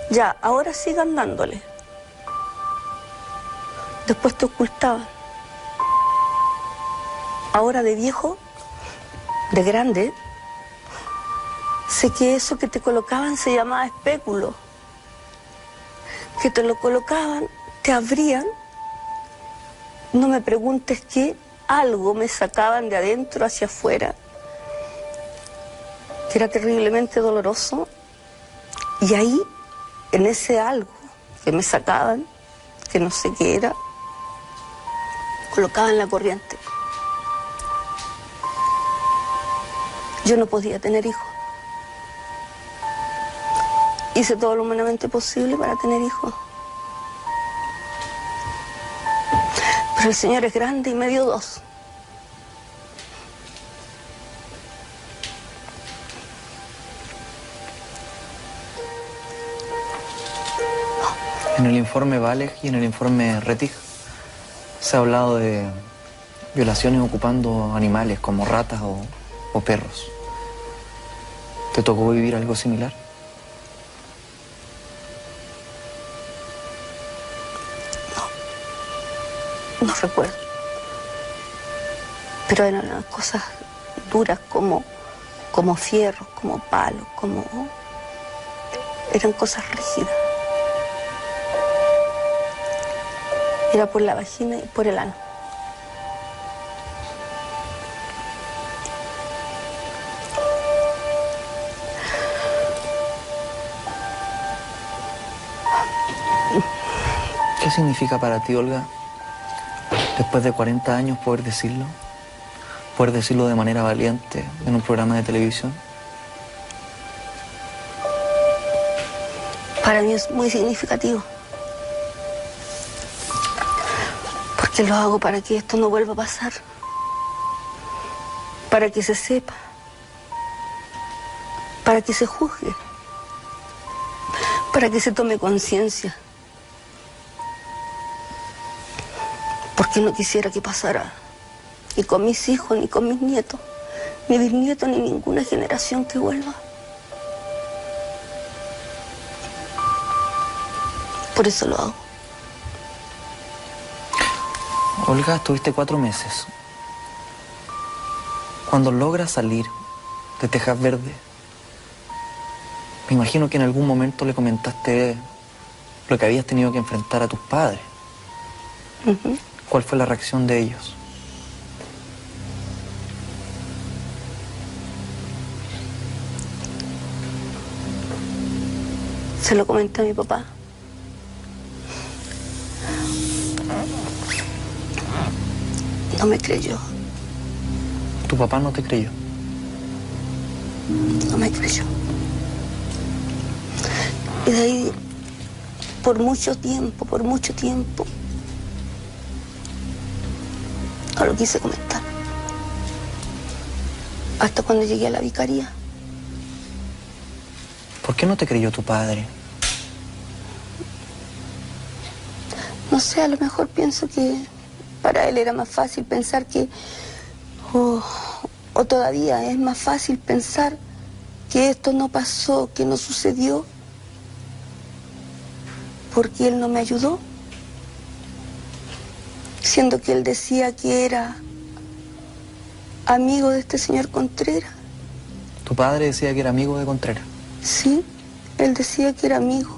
Ya, ahora sigan dándole. Después te ocultaban. Ahora de viejo, de grande, sé que eso que te colocaban se llamaba espéculo. Que te lo colocaban, te abrían, no me preguntes qué, algo me sacaban de adentro hacia afuera, que era terriblemente doloroso, y ahí, en ese algo que me sacaban, que no sé qué era, colocaban la corriente. Yo no podía tener hijos. Hice todo lo humanamente posible para tener hijos. Pero el Señor es grande y me dio 2. En el informe Valeg y en el informe Rettig se ha hablado de violaciones ocupando animales como ratas o perros. ¿Te tocó vivir algo similar? No recuerdo. Pero eran las cosas duras como fierros, como palos, eran cosas rígidas. Era por la vagina y por el ano. ¿Qué significa para ti, Olga, después de 40 años poder decirlo? Poder decirlo de manera valiente en un programa de televisión. Para mí es muy significativo. Porque lo hago para que esto no vuelva a pasar. Para que se sepa. Para que se juzgue. Para que se tome conciencia. Porque no quisiera que pasara ni con mis hijos, ni con mis nietos, ni bisnietos, ni ninguna generación que vuelva. Por eso lo hago. Olga, estuviste 4 meses. Cuando logras salir de Tejas Verde, me imagino que en algún momento le comentaste lo que habías tenido que enfrentar a tus padres. ¿Cuál fue la reacción de ellos? Se lo comenté a mi papá. No me creyó. ¿Tu papá no te creyó? No me creyó. Y de ahí, por mucho tiempo, no lo quise comentar. Hasta cuando llegué a la vicaría. ¿Por qué no te creyó tu padre? No sé, a lo mejor pienso que para él era más fácil pensar que... o todavía es más fácil pensar que esto no pasó, que no sucedió, porque él no me ayudó. Siendo que él decía que era amigo de este señor Contreras. ¿Tu padre decía que era amigo de Contreras? Sí, él decía que era amigo,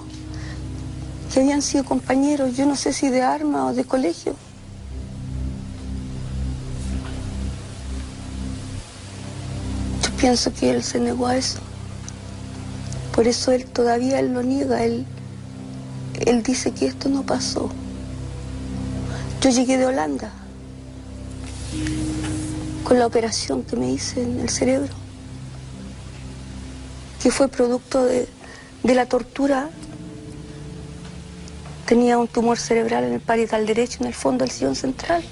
que habían sido compañeros, yo no sé si de armas o de colegio. Yo pienso que él se negó a eso. Por eso él todavía lo niega, él dice que esto no pasó. Yo llegué de Holanda con la operación que me hice en el cerebro, que fue producto de la tortura. Tenía un tumor cerebral en el parietal derecho, en el fondo del sillón central.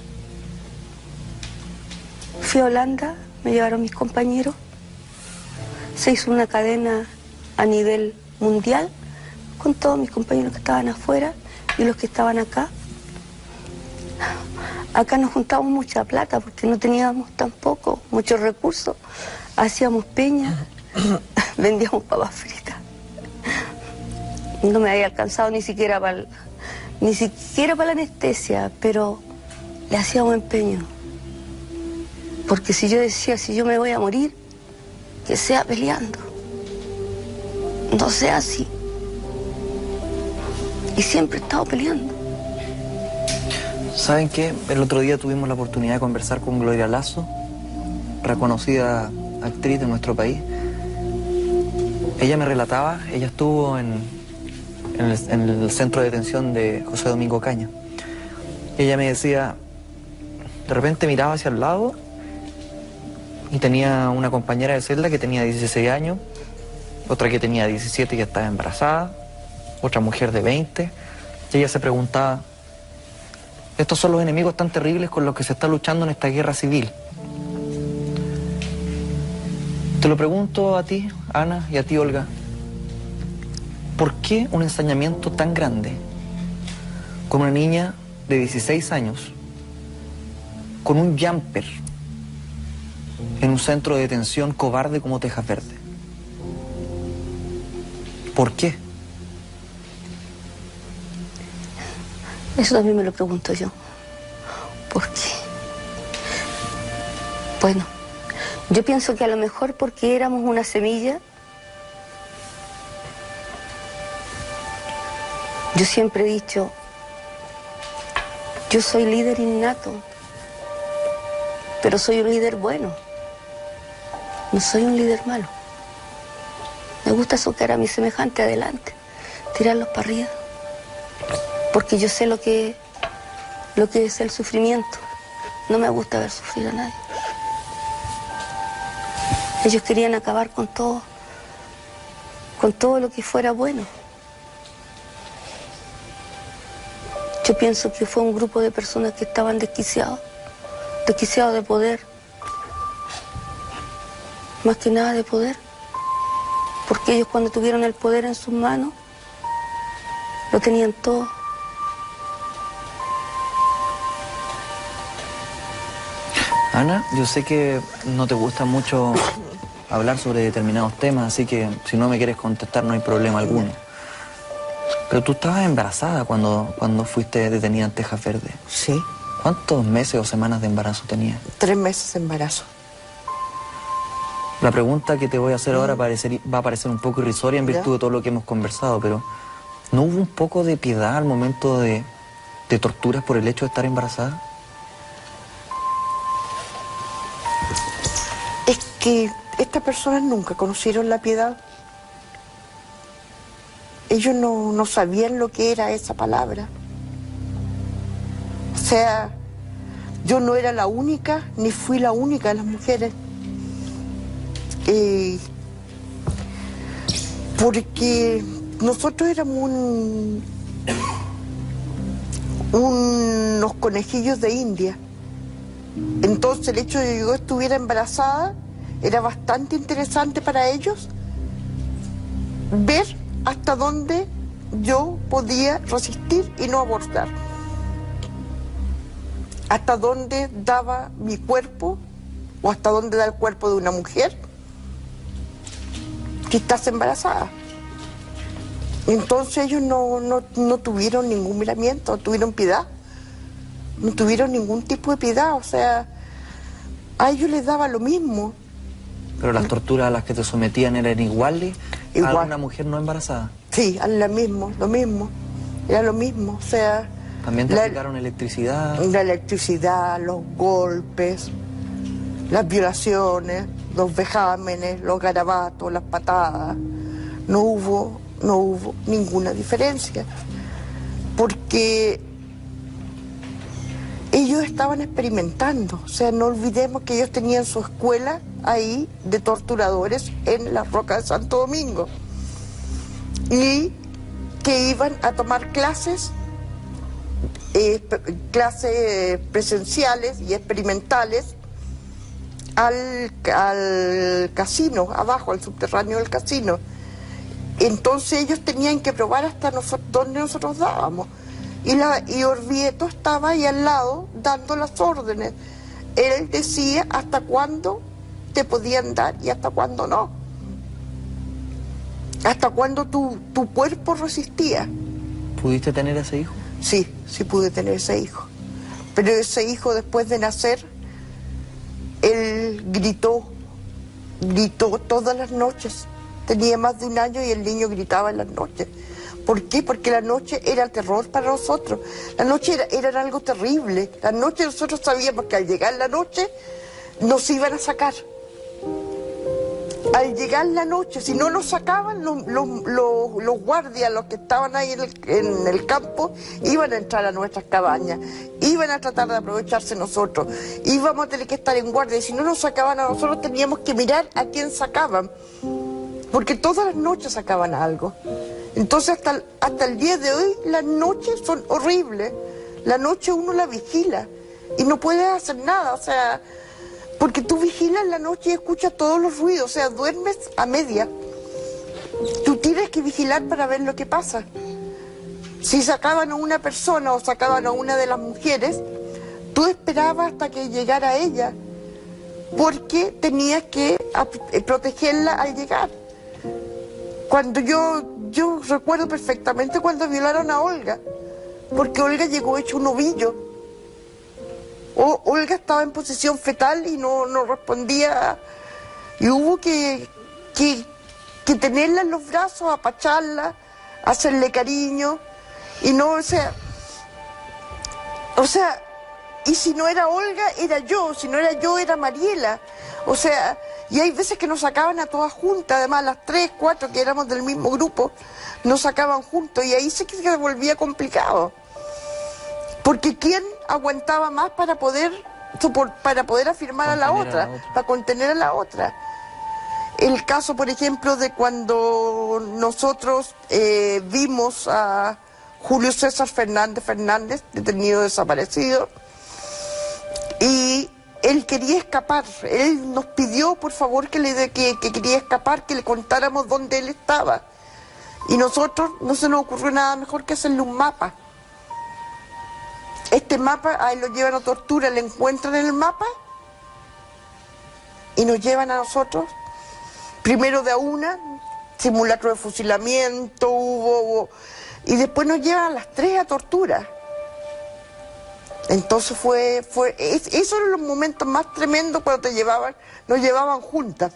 Fui a Holanda, me llevaron mis compañeros. Se hizo una cadena a nivel mundial con todos mis compañeros que estaban afuera y los que estaban acá. Acá nos juntamos mucha plata porque no teníamos tampoco muchos recursos. Hacíamos peñas, vendíamos papas fritas. No me había alcanzado ni siquiera para la anestesia, pero le hacíamos empeño. Porque si yo decía, si yo me voy a morir, que sea peleando. No sea así. Y siempre he estado peleando. ¿Saben qué? El otro día tuvimos la oportunidad de conversar con Gloria Lazo, reconocida actriz de nuestro país. Ella me relataba, ella estuvo en el centro de detención de José Domingo Caña. Ella me decía, de repente miraba hacia el lado y tenía una compañera de celda que tenía 16 años, otra que tenía 17 y que estaba embarazada, otra mujer de 20, y ella se preguntaba, estos son los enemigos tan terribles con los que se está luchando en esta guerra civil. Te lo pregunto a ti, Ana, y a ti, Olga, ¿por qué un ensañamiento tan grande con una niña de 16 años, con un jumper, en un centro de detención cobarde como Tejas Verde? ¿Por qué? Eso también me lo pregunto yo. ¿Por qué? Bueno, yo pienso que a lo mejor porque éramos una semilla. Yo siempre he dicho, yo soy líder innato, pero soy un líder bueno. No soy un líder malo. Me gusta socar a mi semejante adelante, tirarlos para arriba, porque yo sé lo que es el sufrimiento. No me gusta ver sufrir a nadie. Ellos querían acabar con todo lo que fuera bueno. Yo pienso que fue un grupo de personas que estaban desquiciados de poder, más que nada de poder, porque ellos cuando tuvieron el poder en sus manos, lo tenían todo. Ana, yo sé que no te gusta mucho hablar sobre determinados temas, así que si no me quieres contestar no hay problema alguno. Pero tú estabas embarazada cuando fuiste detenida en Tejas Verde. Sí. ¿Cuántos meses o semanas de embarazo tenías? 3 meses de embarazo. La pregunta que te voy a hacer ahora va a parecer un poco irrisoria en virtud de todo lo que hemos conversado, pero ¿no hubo un poco de piedad al momento de torturas por el hecho de estar embarazada? Es que estas personas nunca conocieron la piedad. Ellos no sabían lo que era esa palabra. O sea, yo no era la única, ni fui la única de las mujeres. Porque nosotros éramos unos conejillos de India. Entonces el hecho de que yo estuviera embarazada era bastante interesante para ellos ver hasta dónde yo podía resistir y no abortar. Hasta dónde daba mi cuerpo o hasta dónde da el cuerpo de una mujer que estás embarazada. Entonces ellos no tuvieron ningún miramiento, no tuvieron piedad. No tuvieron ningún tipo de piedad, o sea, a ellos les daba lo mismo. ¿Pero las torturas a las que te sometían eran iguales a una mujer no embarazada? Sí, lo mismo, era lo mismo, o sea... ¿También te aplicaron electricidad? La electricidad, los golpes, las violaciones, los vejámenes, los garabatos, las patadas. No hubo ninguna diferencia, porque ellos estaban experimentando. O sea, no olvidemos que ellos tenían su escuela ahí de torturadores en la Roca de Santo Domingo y que iban a tomar clases presenciales y experimentales al casino, abajo, al subterráneo del casino. Entonces ellos tenían que probar hasta donde nosotros dábamos. Y Orvieto estaba ahí al lado dando las órdenes. Él decía hasta cuándo te podían dar y hasta cuándo no. Hasta cuándo tu cuerpo resistía. ¿Pudiste tener ese hijo? Sí pude tener ese hijo. Pero ese hijo, después de nacer, él gritó todas las noches. Tenía más de 1 año y el niño gritaba en las noches. ¿Por qué? Porque la noche era el terror para nosotros. La noche era algo terrible. La noche nosotros sabíamos que al llegar la noche nos iban a sacar. al llegar la noche, si no nos sacaban, los guardias, los que estaban ahí en el campo, iban a entrar a nuestras cabañas, iban a tratar de aprovecharse nosotros, íbamos a tener que estar en guardia, y si no nos sacaban a nosotros teníamos que mirar a quién sacaban, porque todas las noches sacaban algo. Entonces hasta el día de hoy las noches son horribles, la noche uno la vigila y no puede hacer nada, o sea... Porque tú vigilas la noche y escuchas todos los ruidos, o sea, duermes a media. Tú tienes que vigilar para ver lo que pasa. Si sacaban a una persona o sacaban a una de las mujeres, tú esperabas hasta que llegara ella, porque tenías que protegerla al llegar. Cuando yo recuerdo perfectamente cuando violaron a Olga, porque Olga llegó hecho un ovillo. Olga estaba en posición fetal y no respondía, y hubo que tenerla en los brazos, apacharla, hacerle cariño, y no, o sea, y si no era Olga, era yo, si no era yo, era Mariela, o sea, y hay veces que nos sacaban a todas juntas, además las 3, 4 que éramos del mismo grupo, nos sacaban juntos, y ahí sí que se volvía complicado. Porque ¿quién aguantaba más para poder afirmar a la otra, para contener a la otra? El caso, por ejemplo, de cuando nosotros vimos a Julio César Fernández, detenido desaparecido, y él quería escapar, él nos pidió por favor que quería escapar, que le contáramos dónde él estaba. Y nosotros no se nos ocurrió nada mejor que hacerle un mapa. Este mapa, a él lo llevan a tortura, le encuentran en el mapa y nos llevan a nosotros, primero de a una, simulacro de fusilamiento hubo, y después nos llevan a las 3 a tortura. Entonces esos eran los momentos más tremendos cuando nos llevaban juntas,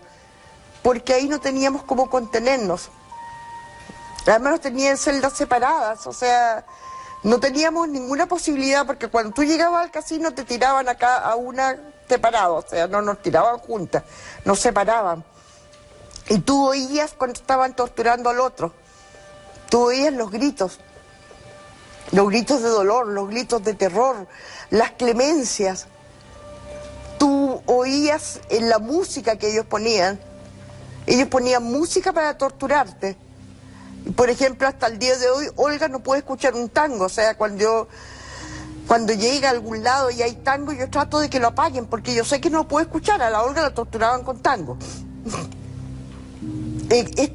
porque ahí no teníamos cómo contenernos. Además nos tenían celdas separadas, o sea... No teníamos ninguna posibilidad, porque cuando tú llegabas al casino te tiraban acá a una separado, o sea, no nos tiraban juntas, nos separaban. Y tú oías cuando estaban torturando al otro, tú oías los gritos de dolor, los gritos de terror, las clemencias. Tú oías en la música que ellos ponían música para torturarte. Por ejemplo, hasta el día de hoy, Olga no puede escuchar un tango, o sea, cuando llega a algún lado y hay tango, yo trato de que lo apaguen, porque yo sé que no lo puede escuchar, a la Olga la torturaban con tango.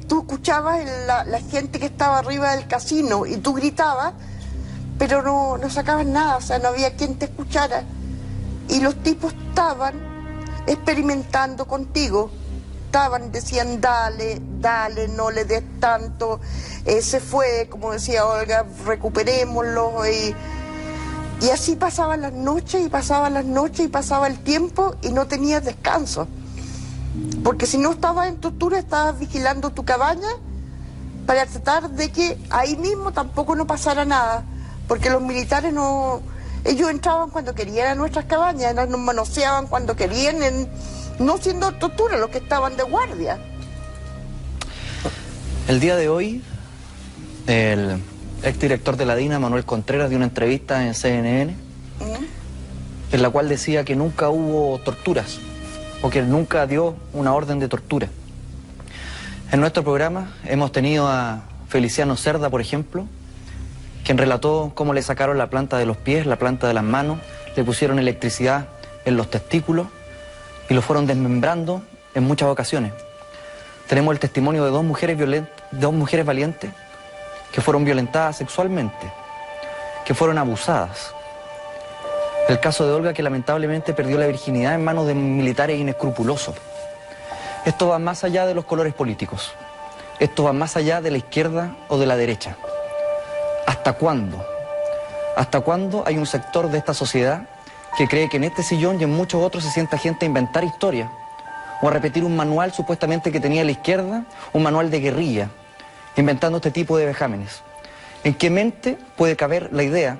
Tú escuchabas la gente que estaba arriba del casino y tú gritabas, pero no sacabas nada, o sea, no había quien te escuchara. Y los tipos estaban experimentando contigo. Decían dale, no le des tanto, se fue, como decía Olga, recuperémoslo, y así pasaban las noches y pasaban las noches y pasaba el tiempo y no tenías descanso, porque si no estabas en tortura estabas vigilando tu cabaña para tratar de que ahí mismo tampoco no pasara nada, porque los militares ellos entraban cuando querían a nuestras cabañas, nos manoseaban cuando querían, no siendo tortura, los que estaban de guardia. El día de hoy, el exdirector de la DINA, Manuel Contreras, dio una entrevista en CNN, en la cual decía que nunca hubo torturas, o que nunca dio una orden de tortura. En nuestro programa hemos tenido a Feliciano Cerda, por ejemplo, quien relató cómo le sacaron la planta de los pies, la planta de las manos, le pusieron electricidad en los testículos, y lo fueron desmembrando en muchas ocasiones. Tenemos el testimonio de dos mujeres valientes que fueron violentadas sexualmente, que fueron abusadas. El caso de Olga, que lamentablemente perdió la virginidad en manos de militares inescrupulosos. Esto va más allá de los colores políticos. Esto va más allá de la izquierda o de la derecha. ¿Hasta cuándo? ¿Hasta cuándo hay un sector de esta sociedad que cree que en este sillón y en muchos otros se sienta gente a inventar historia o a repetir un manual supuestamente que tenía la izquierda, un manual de guerrilla, inventando este tipo de vejámenes? ¿En qué mente puede caber la idea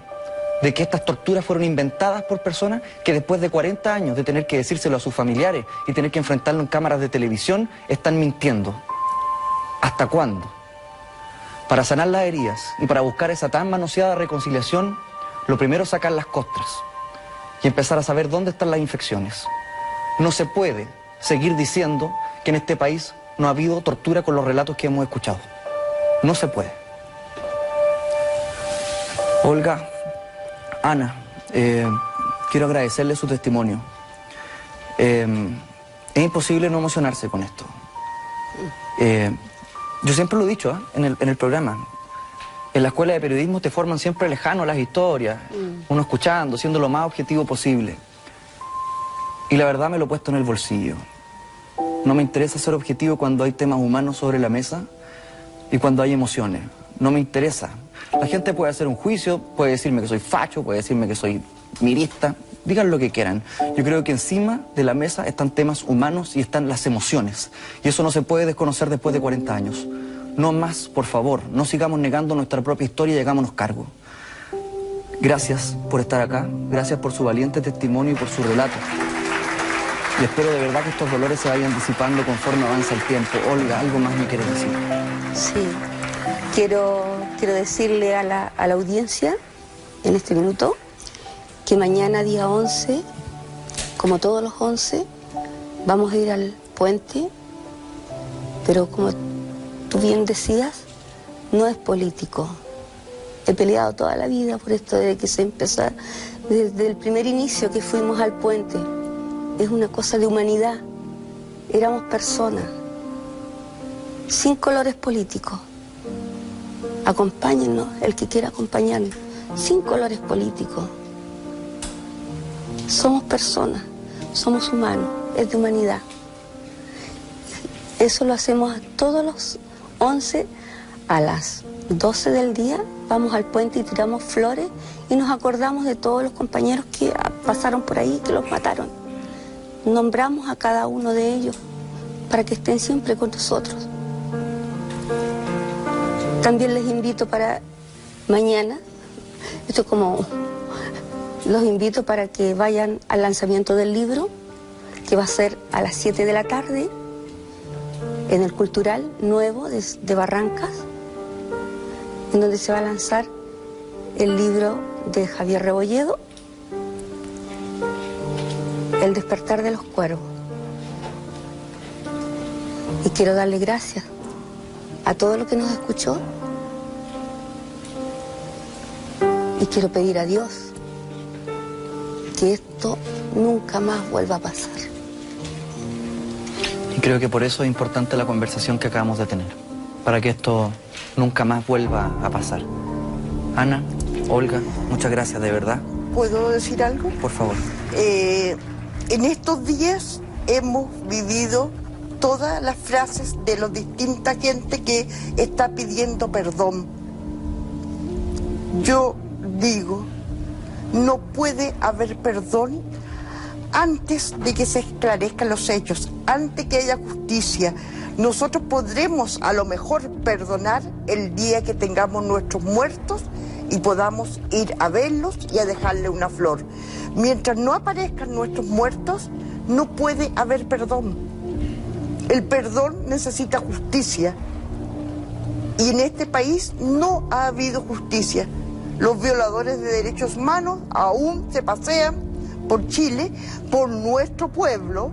de que estas torturas fueron inventadas por personas que después de 40 años de tener que decírselo a sus familiares y tener que enfrentarlo en cámaras de televisión, están mintiendo. ¿Hasta cuándo? Para sanar las heridas y para buscar esa tan manoseada reconciliación, lo primero es sacar las costras y empezar a saber dónde están las infecciones. No se puede seguir diciendo que en este país no ha habido tortura con los relatos que hemos escuchado. No se puede. Olga, Ana, quiero agradecerle su testimonio. Es imposible no emocionarse con esto. Yo siempre lo he dicho en el programa. En la escuela de periodismo te forman siempre lejano a las historias, uno escuchando, siendo lo más objetivo posible. Y la verdad me lo he puesto en el bolsillo. No me interesa ser objetivo cuando hay temas humanos sobre la mesa y cuando hay emociones. No me interesa. La gente puede hacer un juicio, puede decirme que soy facho, puede decirme que soy mirista, digan lo que quieran. Yo creo que encima de la mesa están temas humanos y están las emociones. Y eso no se puede desconocer después de 40 años. No más, por favor, no sigamos negando nuestra propia historia y hagámonos cargo. Gracias por estar acá, gracias por su valiente testimonio y por su relato. Y espero de verdad que estos dolores se vayan disipando conforme avanza el tiempo. Olga, ¿algo más me quieres decir? Sí, quiero decirle a la audiencia en este minuto que mañana día 11, como todos los 11, vamos a ir al puente, pero como tú bien decías, no es político. He peleado toda la vida por esto desde que se empezó, desde el primer inicio que fuimos al puente. Es una cosa de humanidad. Éramos personas, sin colores políticos. Acompáñennos, el que quiera acompañarnos, sin colores políticos. Somos personas, somos humanos, es de humanidad. Eso lo hacemos todos los 11 a las 12 del día. Vamos al puente y tiramos flores y nos acordamos de todos los compañeros que pasaron por ahí, que los mataron. Nombramos a cada uno de ellos para que estén siempre con nosotros. También les invito para mañana, esto es como, los invito para que vayan al lanzamiento del libro, que va a ser a las 7 de la tarde, en el Cultural Nuevo de Barrancas, en donde se va a lanzar el libro de Javier Rebolledo, El despertar de los cuervos. Y quiero darle gracias a todo lo que nos escuchó y quiero pedir a Dios que esto nunca más vuelva a pasar. Y creo que por eso es importante la conversación que acabamos de tener, para que esto nunca más vuelva a pasar. Ana, Olga, muchas gracias, de verdad. ¿Puedo decir algo? Por favor. En estos días hemos vivido todas las frases de la distinta gente que está pidiendo perdón. Yo digo, no puede haber perdón antes de que se esclarezcan los hechos, antes que haya justicia. Nosotros podremos a lo mejor perdonar el día que tengamos nuestros muertos y podamos ir a verlos y a dejarle una flor. Mientras no aparezcan nuestros muertos, no puede haber perdón. El perdón necesita justicia. Y en este país no ha habido justicia. Los violadores de derechos humanos aún se pasean por Chile, por nuestro pueblo.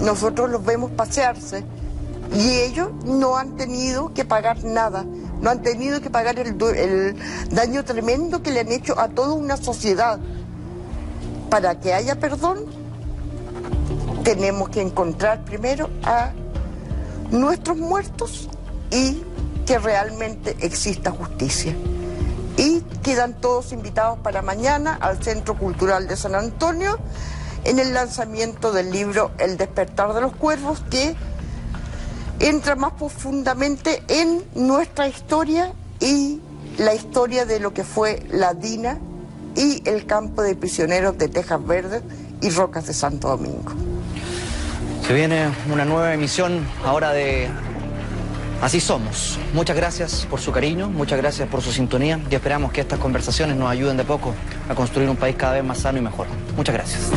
Nosotros los vemos pasearse. Y ellos no han tenido que pagar nada. No han tenido que pagar el daño tremendo que le han hecho a toda una sociedad. Para que haya perdón, tenemos que encontrar primero a nuestros muertos y que realmente exista justicia. Y quedan todos invitados para mañana al Centro Cultural de San Antonio en el lanzamiento del libro El despertar de los cuervos, que entra más profundamente en nuestra historia y la historia de lo que fue la DINA y el campo de prisioneros de Tejas Verdes y Rocas de Santo Domingo. Se viene una nueva emisión ahora de Así somos. Muchas gracias por su cariño, muchas gracias por su sintonía y esperamos que estas conversaciones nos ayuden de poco a construir un país cada vez más sano y mejor. Muchas gracias.